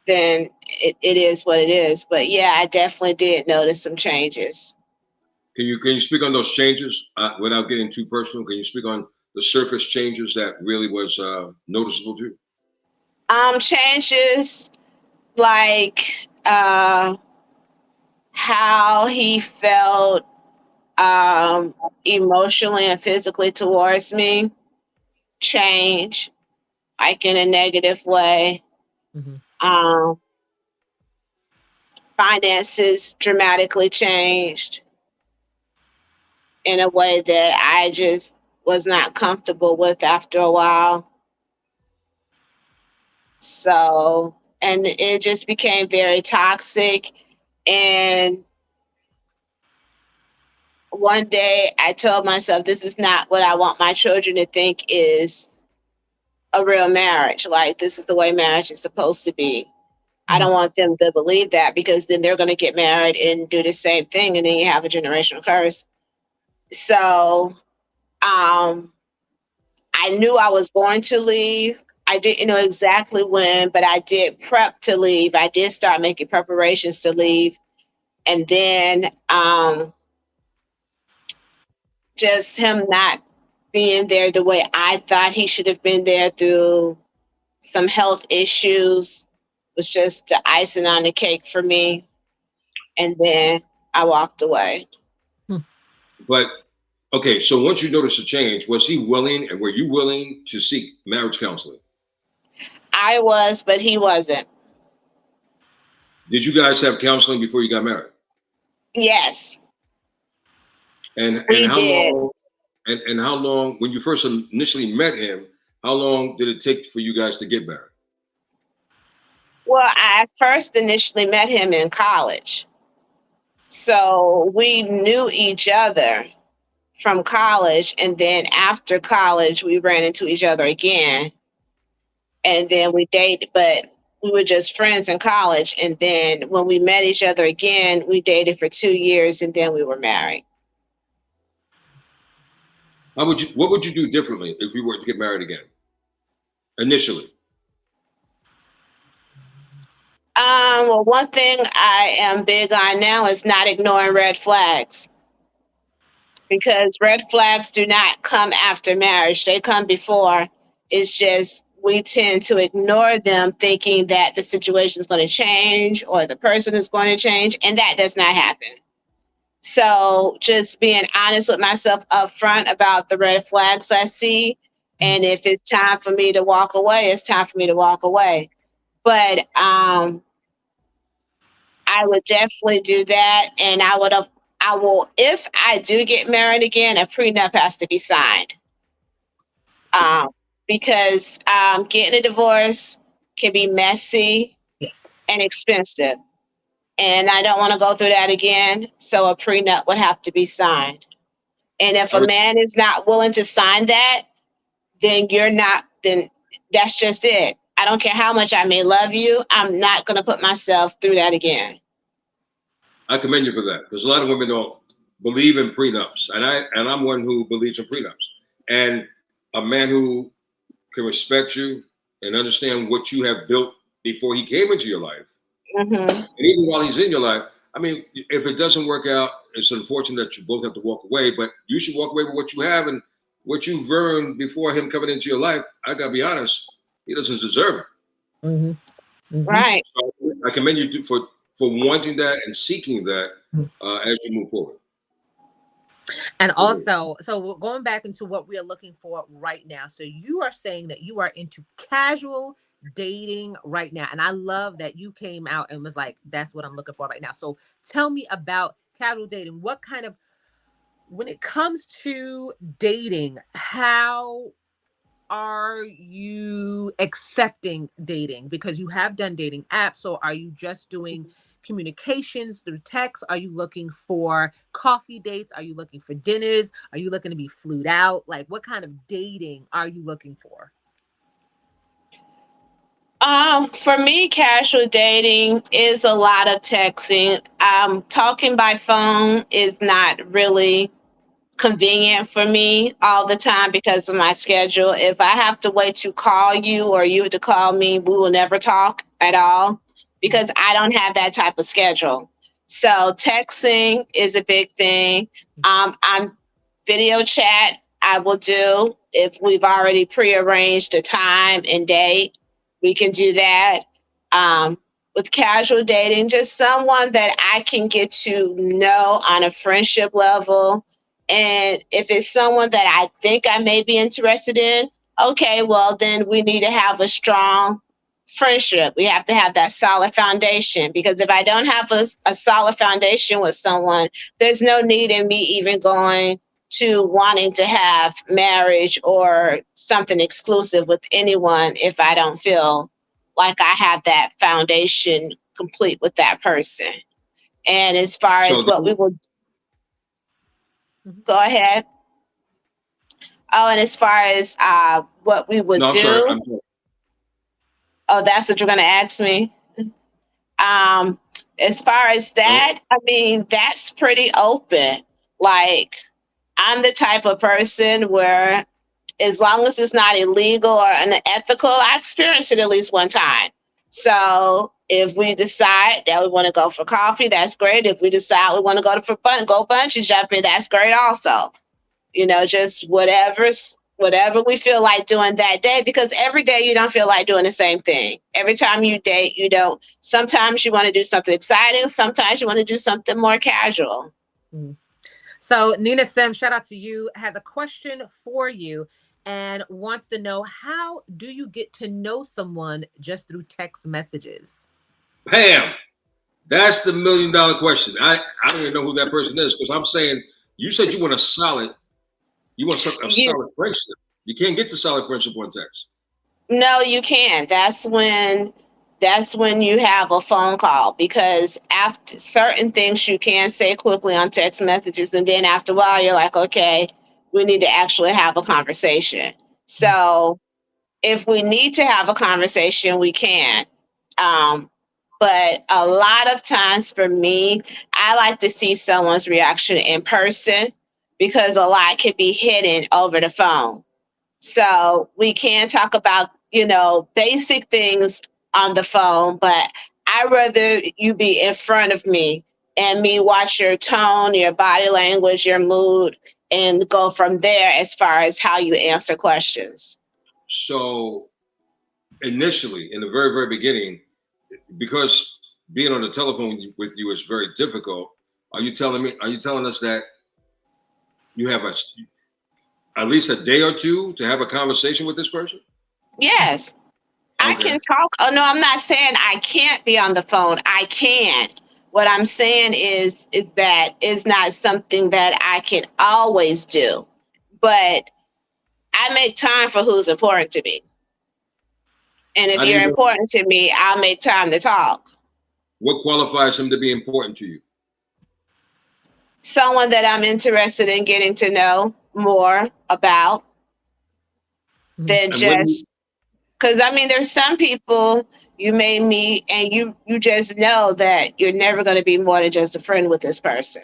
then it is what it is. But yeah, I definitely did notice some changes. Can you speak on those changes without getting too personal? Can you speak on the surface changes that really was noticeable to you? Changes like how he felt emotionally and physically towards me change, like in a negative way. Mhm. Um, Finances dramatically changed in a way that I just was not comfortable with after a while. So, and it just became very toxic. And one day I told myself, this is not what I want my children to think is a real marriage. Like, this is the way marriage is supposed to be. I Mhm. don't want them to believe that, because then they're going to get married and do the same thing. And then you have a generational curse. So, I knew I was going to leave. I didn't know exactly when, but I did prep to leave. I did start making preparations to leave. And then just him not being there the way I thought he should have been there through some health issues was just the icing on the cake for me. And then I walked away. Hmm. But okay, so once you noticed a change, was he willing and were you willing to seek marriage counseling? I was, but he wasn't. Did you guys have counseling before you got married? Yes, And we how did. long and how long when you first initially met him, how long did it take for you guys to get married? Well, I first initially met him in college. So we knew each other from college. And then after college, we ran into each other again. And then we dated, but we were just friends in college. And then when we met each other again, we dated for 2 years, and then we were married. What would you do differently if you were to get married again? Initially. Well, one thing I am big on now is not ignoring red flags, because red flags do not come after marriage, they come before. It's just we tend to ignore them thinking that the situation is going to change or the person is going to change, and that does not happen. So just being honest with myself up front about the red flags I see. Mhm. And if it's time for me to walk away, it's time for me to walk away. But I would definitely do that. And I will, if I do get married again, a prenup has to be signed. Um, because getting a divorce can be messy Yes. and expensive. And I don't want to go through that again. So a prenup would have to be signed. And if I a re- man is not willing to sign that, then you're not, then that's just it. I don't care how much I may love you. I'm not going to put myself through that again. I commend you for that because a lot of women don't believe in prenups, and I'm one who believes in prenups. And a man who can respect you and understand what you have built before he came into your life, Hmm. and even while he's in your life, I mean, if it doesn't work out, it's unfortunate that you both have to walk away, but you should walk away with what you have and what you've earned before him coming into your life. I gotta be honest, he doesn't deserve it. Mm-hmm. Mm-hmm. Right. So I commend you for wanting that and seeking that as you move forward. And also, so we're going back into what we are looking for right now. So you are saying that you are into casual dating right now. And I love that you came out and was like, that's what I'm looking for right now. So tell me about casual dating. What kind of, when it comes to dating, how are you accepting dating? Because you have done dating apps. So are you just doing communications through text? Are you looking for coffee dates? Are you looking for dinners? Are you looking to be flued out? Like, what kind of dating are you looking for? For me, casual dating is a lot of texting. Talking by phone is not really convenient for me all the time because of my schedule. If I have to wait to call you or you to call me, we will never talk at all because I don't have that type of schedule. So texting is a big thing. I'm video chat I will do if we've already prearranged a time and date. We can do that. Um, with casual dating, just someone that I can get to know on a friendship level, and if it's someone that I think I may be interested in, okay, well, then we need to have a strong friendship. We have to have that solid foundation because if I don't have a solid foundation with someone, there's no need in me even going to wanting to have marriage or something exclusive with anyone if I don't feel like I have that foundation complete with that person. And as far as So what we will go ahead. Oh, and as far as what we would no, I'm sorry. do, oh, that's what you're going to ask me. Um, as far as that, I mean, that's pretty open. Like, I'm the type of person where, as long as it's not illegal or unethical, I experienced it at least one time. So if we decide that we want to go for coffee, that's great. If we decide we want to go go bungee jumping, that's great also. You know, just whatever we feel like doing that day, because every day you don't feel like doing the same thing. Every time you date, you don't. Sometimes you want to do something exciting. Sometimes you want to do something more casual. Mm. So Nina Sim, shout out to you, has a question for you and wants to know, how do you get to know someone just through text messages? Bam. That's the $1,000,000 question. I don't even know who that person is because I'm saying you said you want a solid friendship. You can't get to solid friendship on text. No, you can't. That's when you have a phone call because after certain things you can say quickly on text messages, and then after a while you're like, okay, we need to actually have a conversation. So if we need to have a conversation, we can. Um, but a lot of times for me, I like to see someone's reaction in person because a lot can be hidden over the phone. So we can talk about, basic things on the phone, but I'd rather you be in front of me and me watch your tone, your body language, your mood, and go from there as far as how you answer questions. So initially, in the very, very beginning, because being on the telephone with you is very difficult, are you telling us that you have at least a day or two to have a conversation with this person? Yes, I Okay. can talk. Oh, no, I'm not saying I can't be on the phone. I can. What I'm saying is that it's not something that I can always do. But I make time for who's important to me. And if How do you're you know important to me, I'll make time to talk. what qualifies him to be important to you? Someone that I'm interested in getting to know more about than And when just because I mean, there's some people you may meet and you just know that you're never going to be more than just a friend with this person.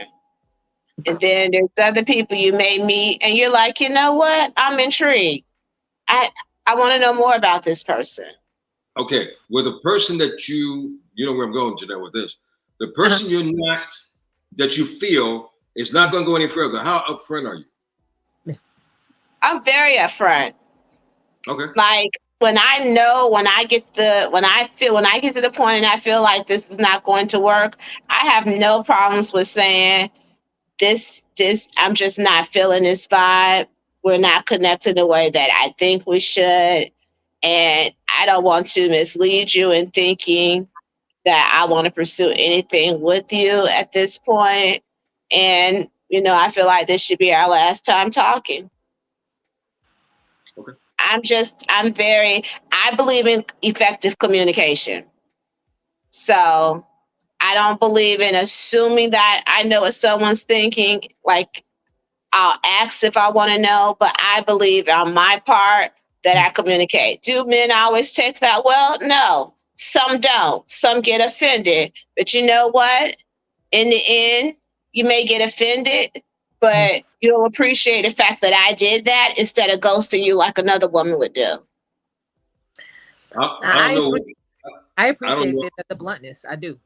And then there's other people you may meet and you're like, you know what? I'm intrigued. I I want to know more about this person. okay, with a person that you know where I'm going, Jenelle, with this, The person you're not, that you feel is not going to go any further. How upfront are you? I'm very upfront. Okay. Like when I know, when I get when I get to the point and I feel like this is not going to work, I have no problems with saying this I'm just not feeling this vibe. We're not connecting the way that I think we should. And I don't want to mislead you in thinking that I want to pursue anything with you at this point. And, I feel like this should be our last time talking. Okay. I believe in effective communication. So I don't believe in assuming that I know what someone's thinking. Like, I'll ask if I want to know, but I believe on my part that I communicate. Do men always take that well? No, some don't. Some get offended. But you know what? In the end, you may get offended, but you'll appreciate the fact that I did that instead of ghosting you like another woman would do. I don't know. I I don't appreciate know. the bluntness. I do.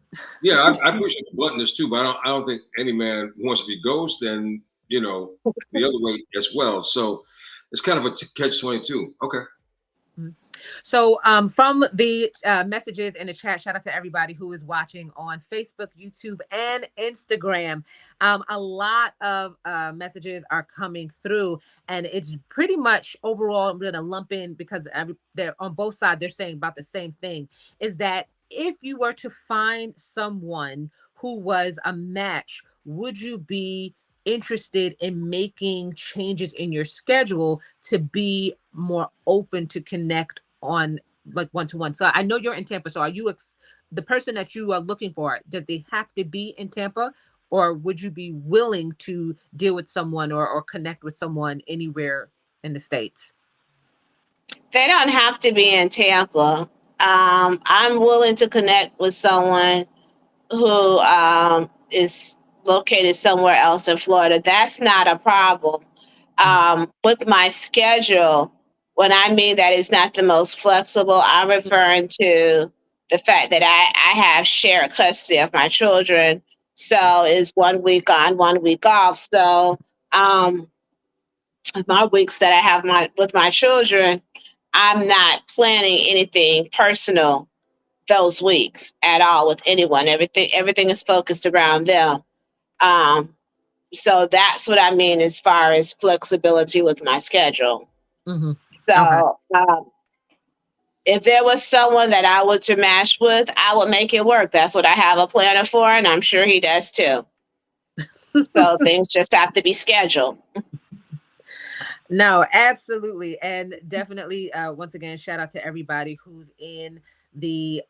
Yeah, I appreciate the bluntness too, but I don't think any man wants to be ghosted, and the other way as well. So it's kind of a catch-22. Okay. So from the messages in the chat, shout out to everybody who is watching on Facebook, YouTube, and Instagram. A lot of messages are coming through, and it's pretty much overall, I'm going to lump in because they're on both sides, they're saying about the same thing, is that if you were to find someone who was a match, would you be interested in making changes in your schedule to be more open to connect on like one-to-one? So I know you're in Tampa. So are you the person that you are looking for? Does they have to be in Tampa, or would you be willing to deal with someone or connect with someone anywhere in the States? They don't have to be in Tampa. I'm willing to connect with someone who is located somewhere else in Florida. That's not a problem. With my schedule, when I mean that it's not the most flexible, I'm referring to the fact that I have shared custody of my children. So it's 1 week on, 1 week off. So my weeks that I have with my children, I'm not planning anything personal those weeks at all with anyone. Everything is focused around them. Um, so that's what I mean as far as flexibility with my schedule. Mm-hmm. Okay. So if there was someone that I would to match with, I would make it work. That's what I have a planner for, and I'm sure he does too. So things just have to be scheduled. No, absolutely. And definitely, once again, shout out to everybody who's in the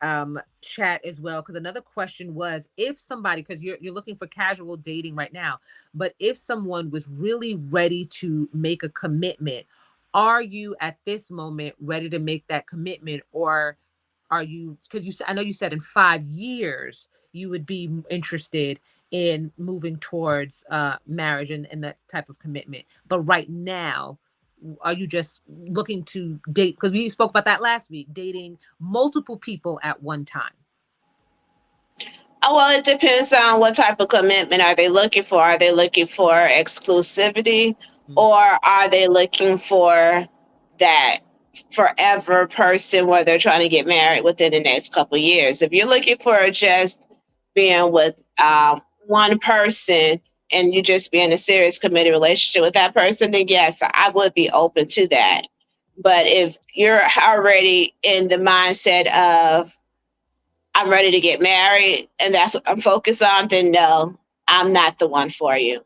chat as well. Because another question was, if somebody, because you're looking for casual dating right now, but if someone was really ready to make a commitment, are you at this moment ready to make that commitment? Or are you, because I know you said in 5 years you would be interested in moving towards marriage and that type of commitment, but right now are you just looking to date, because we spoke about that last week, dating multiple people at one time? Oh, well, it depends on what type of commitment are they looking for. Are they looking for exclusivity, or are they looking for that forever person where they're trying to get married within the next couple of years? If you're looking for just being with one person and you just be in a serious committed relationship with that person, then yes, I would be open to that. But if you're already in the mindset of I'm ready to get married and that's what I'm focused on, then no, I'm not the one for you.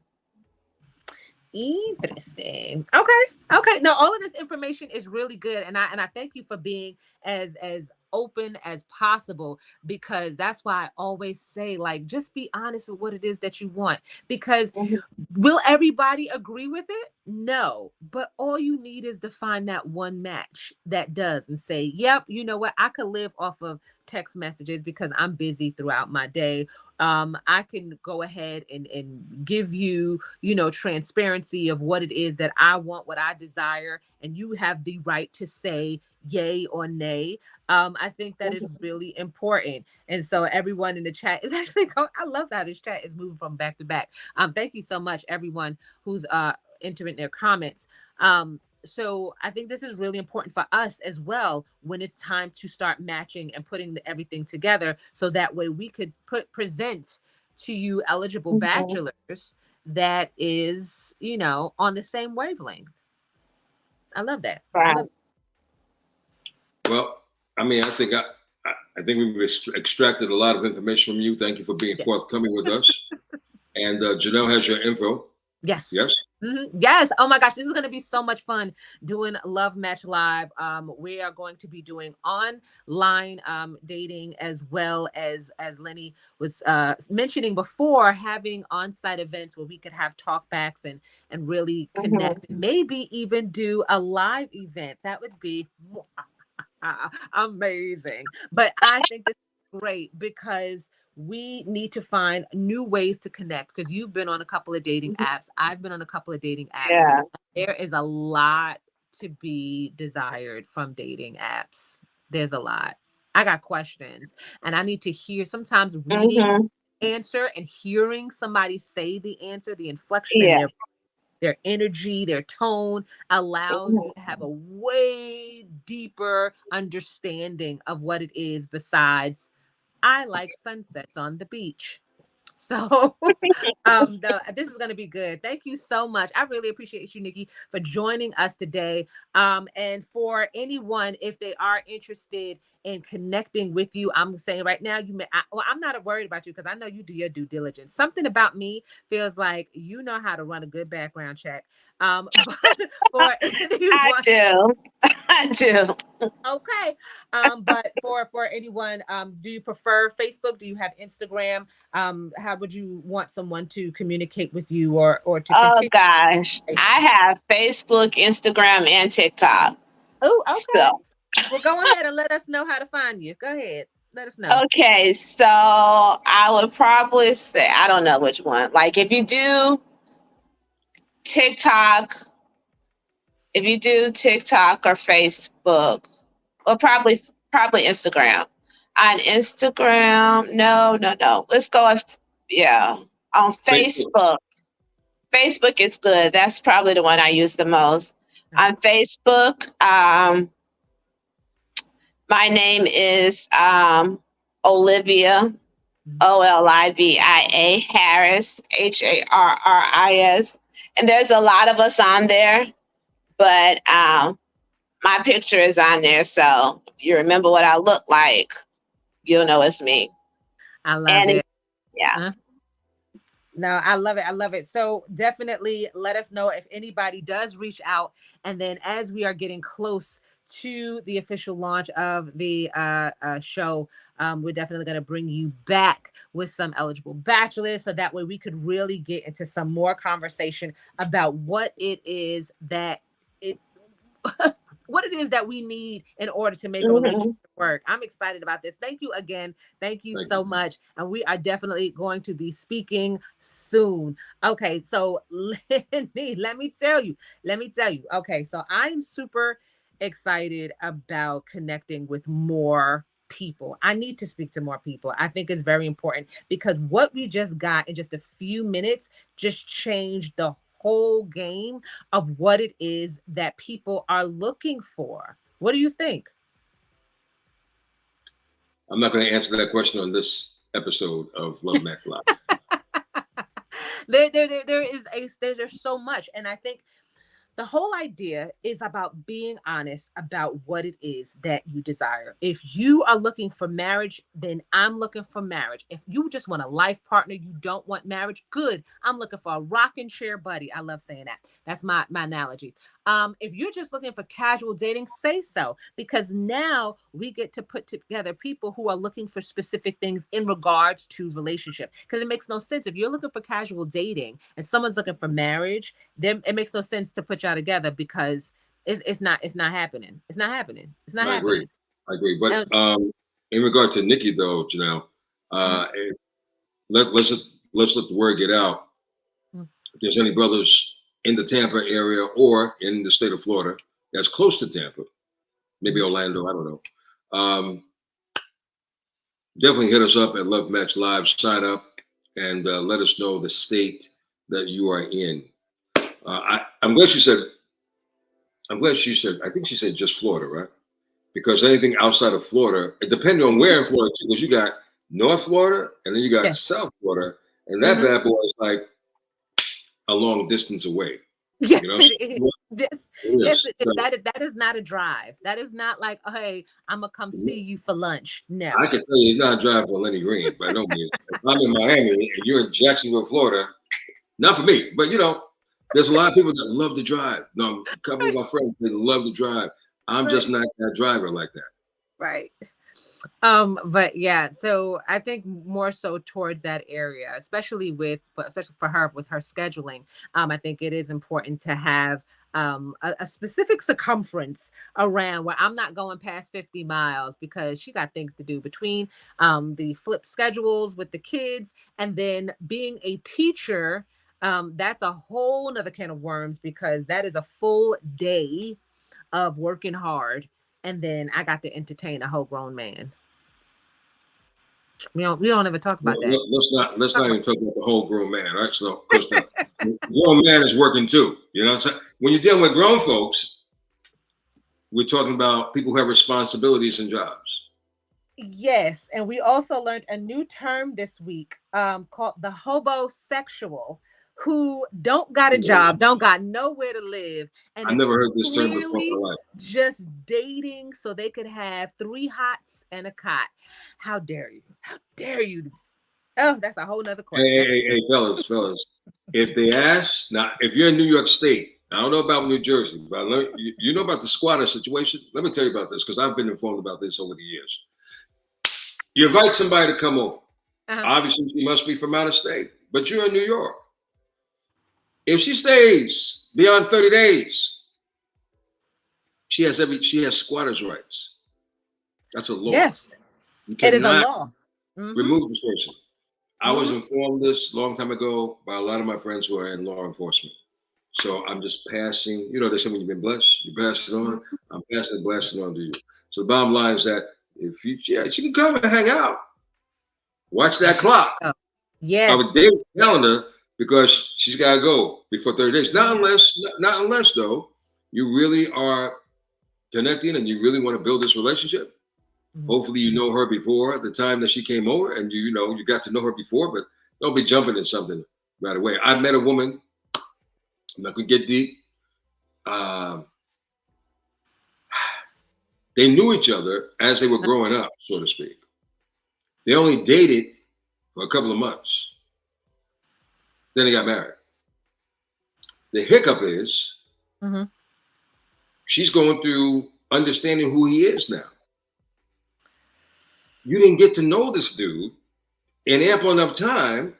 Interesting. Okay. No, all of this information is really good, and I thank you for being as open as possible, because that's why I always say, just be honest with what it is that you want, because will everybody agree with it? No, but all you need is to find that one match that does and say, yep, you know what? I could live off of text messages because I'm busy throughout my day. I can go ahead and give you, transparency of what it is that I want, what I desire, and you have the right to say yay or nay. I think that is really important. And so everyone in the chat is actually going, I love how this chat is moving from back to back. Thank you so much, everyone who's entering their comments. So I think this is really important for us as well when it's time to start matching and putting everything together, so that way we could present to you eligible bachelors that is, on the same wavelength. I love that. Right. I love Well, I mean, I think we've extracted a lot of information from you. Thank you for being forthcoming with us. And Jenelle has your info. Yes. Yes. Yes. Oh my gosh, this is going to be so much fun doing Love Match Live. We are going to be doing online dating, as well as Lenny was mentioning before, having on-site events where we could have talkbacks and really connect. Maybe even do a live event. That would be amazing. But I think this is great because we need to find new ways to connect, because you've been on a couple of dating apps. I've been on a couple of dating apps. Yeah. There is a lot to be desired from dating apps. There's a lot. I got questions and I need to hear, sometimes reading answer and hearing somebody say the answer, the inflection in their energy, their tone allows you to have a way deeper understanding of what it is besides, I like sunsets on the beach. So this is going to be good. Thank you so much. I really appreciate you, Nikki, for joining us today. And for anyone, if they are interested in connecting with you, I'm saying right now, I'm not worried about you because I know you do your due diligence. Something about me feels like you know how to run a good background check. But for anyone, I do. Okay. But for anyone, do you prefer Facebook? Do you have Instagram? How would you want someone to communicate with you or to Oh continue? gosh. I have Facebook, Instagram, and TikTok. Oh, okay. So Well, go ahead and let us know how to find you. Go ahead. Let us know. okay, so I would probably say, I don't know which one. Like if you do TikTok, or Facebook, or probably Instagram. On Instagram, no. Let's go with on Facebook. Facebook is good. That's probably the one I use the most. On Facebook, my name is Olivia, Olivia Harris, Harris, and there's a lot of us on there, but my picture is on there, so if you remember what I look like, you'll know it's me. I love it. Yeah. No, I love it. I love it. So definitely let us know if anybody does reach out. And then as we are getting close to the official launch of the show, we're definitely going to bring you back with some eligible bachelors, so that way we could really get into some more conversation about what it is that we need in order to make a relationship work. I'm excited about this. Thank you again. Thank you so much. And we are definitely going to be speaking soon. Okay, so Lenny, let me tell you. Okay, so I'm super excited about connecting with more people. I need to speak to more people. I think it's very important, because what we just got in just a few minutes just changed the whole game of what it is that people are looking for. What do you think? I'm not going to answer that question on this episode of Love Match Live. There's so much, and I think The whole idea is about being honest about what it is that you desire. If you are looking for marriage, then I'm looking for marriage. If you just want a life partner, you don't want marriage, good. I'm looking for a rocking chair buddy. I love saying that. That's my analogy. If you're just looking for casual dating, say so, because now we get to put together people who are looking for specific things in regards to relationship. Because it makes no sense if you're looking for casual dating and someone's looking for marriage, then it makes no sense to put y'all together because it's not happening. It's not happening. It's not I agree. happening. I agree. But And, in regard to Nikki, though, Janelle, uh, let's let the word get out. If there's any brothers in the Tampa area or in the state of Florida that's close to Tampa, maybe Orlando, I don't know. Definitely hit us up at Love Match Live. Sign up and let us know the state that you are in. I'm glad she said. I'm glad she said. I think she said just Florida, right? Because anything outside of Florida, it depends on where in Florida. Because you got North Florida and then you got South Florida, and that bad boy is like a long distance away. yes, You know, it is. Yes, so that is not a drive. That is not like, oh, hey, I'm gonna come see you for lunch. No. I can tell you, it's not a drive for Lenny Green by no means. If I'm in Miami and you're in Jacksonville, Florida, not for me. But there's a lot of people that love to drive. No, a couple of my friends, they love to drive. I'm just not that driver like that. Right. But yeah, so I think more so towards that area, especially for her with her scheduling. I think it is important to have a specific circumference around where I'm not going past 50 miles because she got things to do between the flip schedules with the kids and then being a teacher. That's a whole nother can of worms because that is a full day of working hard. And then I got to entertain a whole grown man. We don't ever talk about that. Let's not even talk about the whole grown man, right? So because the grown man is working too. You know what I'm saying? When you're dealing with grown folks, we're talking about people who have responsibilities and jobs. Yes, and we also learned a new term this week called the hobosexual, who don't got a job, don't got nowhere to live, and I've it's never heard this term before clearly in my life. just dating so they could have 3 hots and a cot. How dare you? How dare you? Oh, that's a whole nother question. Hey, fellas. If they ask, now, if you're in New York State, I don't know about New Jersey, but you know about the squatter situation? Let me tell you about this because I've been informed about this over the years. You invite somebody to come over. Obviously, she must be from out of state, but you're in New York. If she stays beyond 30 days, she has squatter's rights. That's a law. Yes, it is a law. Remove this person. I was informed this a long time ago by a lot of my friends who are in law enforcement. So I'm just passing, they say when you've been blessed, you pass it on. I'm passing the blessing on to you. So the bottom line is that if she can come and hang out. Watch that clock. Yes. I would date the calendar because she's got to go before 30 days. Not unless though, you really are connecting and you really want to build this relationship. Hopefully you know her before the time that she came over and you got to know her before, but don't be jumping in something right away. I met a woman, I'm not going to get deep. They knew each other as they were growing up, so to speak. They only dated for a couple of months. Then they got married. The hiccup is she's going through understanding who he is now. You didn't get to know this dude in ample enough time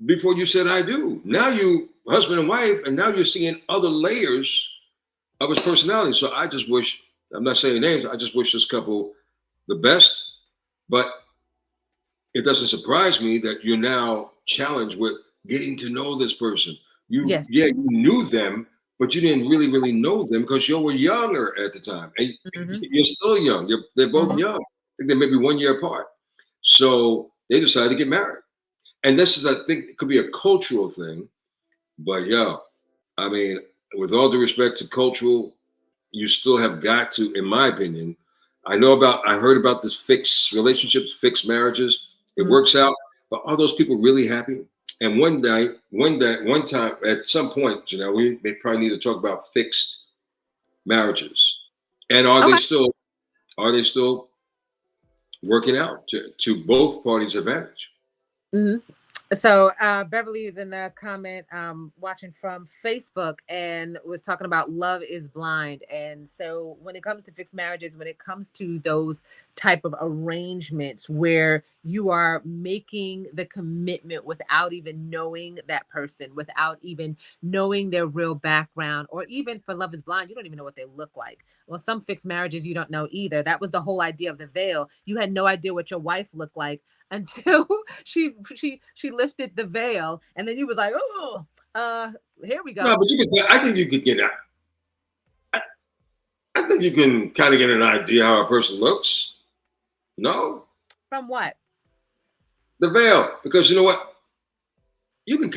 before you said I do. Now you husband and wife, and now you're seeing other layers of his personality. So I just wish, I'm not saying names, I just wish this couple the best. But it doesn't surprise me that you're now challenged with getting to know this person. You knew them, but you didn't really know them because you were younger at the time. And you're still young. They're both young. I think they're maybe 1 year apart. So they decided to get married. And this is, I think, it could be a cultural thing. But I mean, with all due respect to cultural, you still have got to, in my opinion, I heard about this fixed relationships, fixed marriages. It works out. But are those people really happy? And one time, at some point, we may probably need to talk about fixed marriages. And Okay. are they still working out to both parties' advantage? Mhm. So Beverly is in the comment watching from Facebook and was talking about love is blind. And so when it comes to fixed marriages, when it comes to those type of arrangements where you are making the commitment without even knowing that person, without even knowing their real background, or even for love is blind, you don't even know what they look like. Well, some fixed marriages you don't know either. That was the whole idea of the veil. You had no idea what your wife looked like until she lifted the veil, and then you was like, oh, here we No, go. but I think you could get. I, I think you can kind of get an idea how a person looks. No, From what? the veil, because you know what, you could.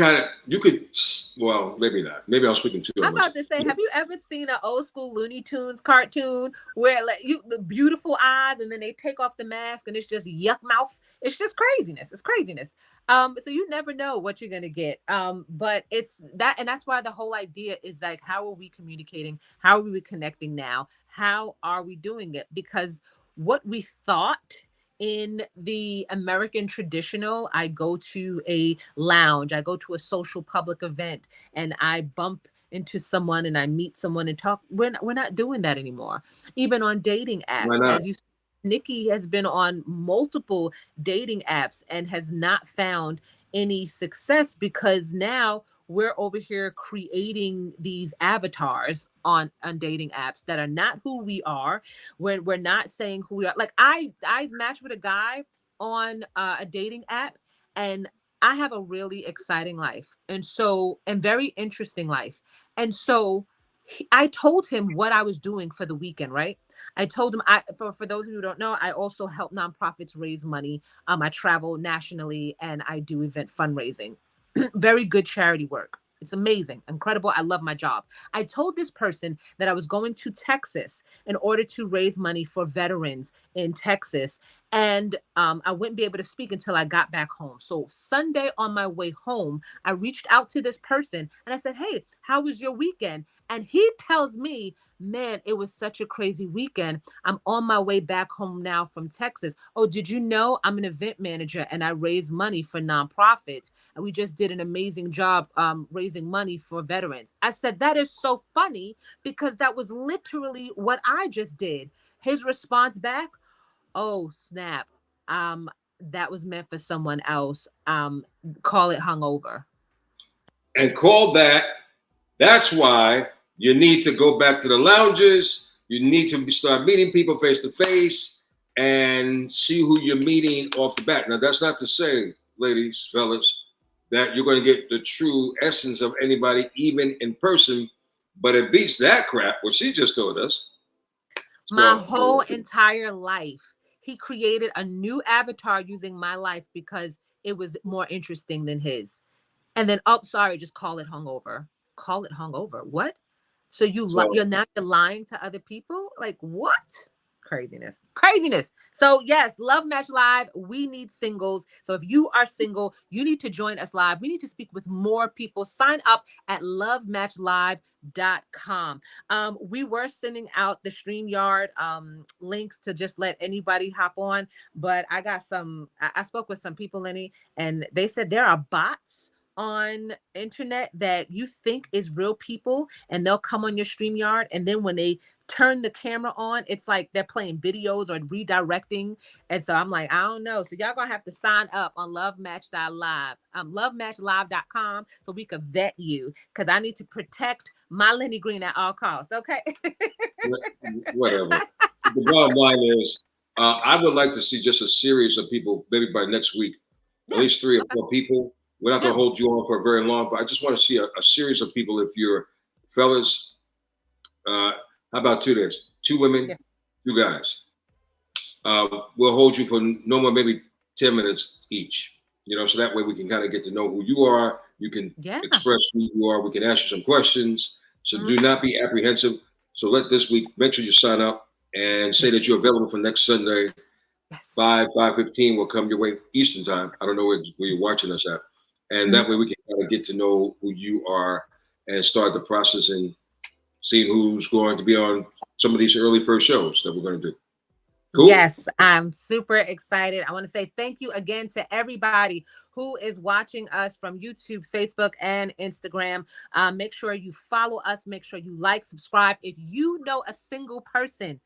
Well, maybe not. Maybe I was speaking too I'm much. about to say, have you ever seen an old school Looney Tunes cartoon where like you the beautiful eyes and then they take off the mask and it's just yuck mouth? It's just craziness. It's craziness. So you never know what you're gonna get. But it's that, and that's why the whole idea is like, how are we communicating? How are we connecting now? How are we doing it? Because what we thought in the American traditional, I go to a lounge, I go to a social public event, and I bump into someone and I meet someone and talk. We're not doing that anymore. Even on dating Why apps, not? as you, Nikki has been on multiple dating apps and has not found any success because now we're over here creating these avatars on dating apps that are not who we are. We're not saying who we are. Like I matched with a guy on a dating app, and I have a really exciting life, and very interesting life. And so I told him what I was doing for the weekend, right? I told him, for those of you who don't know, I also help nonprofits raise money. I travel nationally and I do event fundraising. Very good charity work. It's amazing, incredible. I love my job. I told this person that I was going to Texas in order to raise money for veterans in Texas. And I wouldn't be able to speak until I got back home. So Sunday on my way home, I reached out to this person and I said, hey, how was your weekend? And he tells me, man, it was such a crazy weekend. I'm on my way back home now from Texas. Oh, did you know I'm an event manager and I raise money for nonprofits? And we just did an amazing job raising money for veterans. I said, that is so funny because that was literally what I just did. His response back, oh, snap. Um, that was meant for someone else. Call it hungover. And call that. That's why you need to go back to the lounges. You need to start meeting people face to face and see who you're meeting off the bat. Now, that's not to say, ladies, fellas, that you're going to get the true essence of anybody, even in person, but it beats that crap, what she just told us. My So, whole entire life, he created a new avatar using my life because it was more interesting than his. And then, oh, sorry, just call it hungover. Call it hungover. What? So so you're lying to other people? Like what? Craziness. Craziness. So yes, Love Match Live. We need singles. So if you are single, you need to join us live. We need to speak with more people. Sign up at lovematchlive.com. We were sending out the StreamYard links to just let anybody hop on, but I spoke with some people, Lenny, and they said there are bots on internet that you think is real people, and they'll come on your StreamYard, and then when they turn the camera on, it's like they're playing videos or redirecting. And so I'm like, I don't know. So y'all gonna have to sign up on lovematchlive, so we can vet you, because I need to protect my Lenny Green at all costs. Okay. whatever. The bottom line is, I would like to see just a series of people, maybe by next week, at Yeah. least 3 or Okay. 4 people. We're not going Yeah. to hold you on for very long, but I just want to see a series of people. If you're fellas, how about 2 days? 2 women, Yeah. 2 guys. We'll hold you for no more, maybe 10 minutes each. So that way we can kind of get to know who you are. You can Yeah. express who you are. We can ask you some questions. So do not be apprehensive. So let this week, make sure you sign up and say that you're available for next Sunday. Yes. 5:15 will come your way Eastern time. I don't know where you're watching us at. and that way we can kind of get to know who you are and start the process and seeing who's going to be on some of these early first shows that we're going to do. Cool. Yes, I'm super excited. I want to say thank you again to everybody who is watching us from YouTube, Facebook, and Instagram. Make sure you follow us. Make sure you like, subscribe. If you know a single person,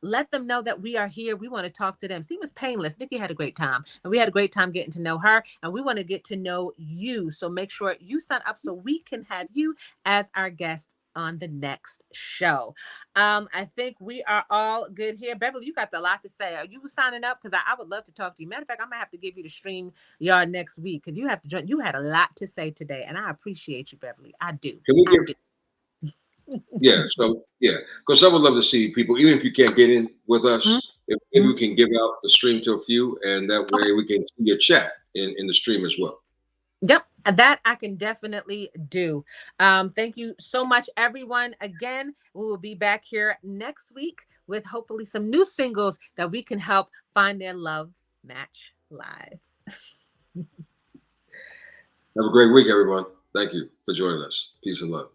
let them know that we are here. We want to talk to them. See, it was painless. Nikki had a great time, and we had a great time getting to know her, and we want to get to know you. So make sure you sign up so we can have you as our guest on the next show. I think we are all good here. Beverly, you got a lot to say. Are you signing up? Because I would love to talk to you. Matter of fact, I might have to give you the stream yard next week because you have to join. You had a lot to say today, and I appreciate you, Beverly. I do. Can we I give? do. Yeah. So yeah, because I would love to see people, even if you can't get in with us, if maybe we can give out the stream to a few, and that way we can see your chat in the stream as well. Yep, that I can definitely do. Thank you so much, everyone. Again, we will be back here next week with hopefully some new singles that we can help find their love match live. Have a great week, everyone. Thank you for joining us. Peace and love.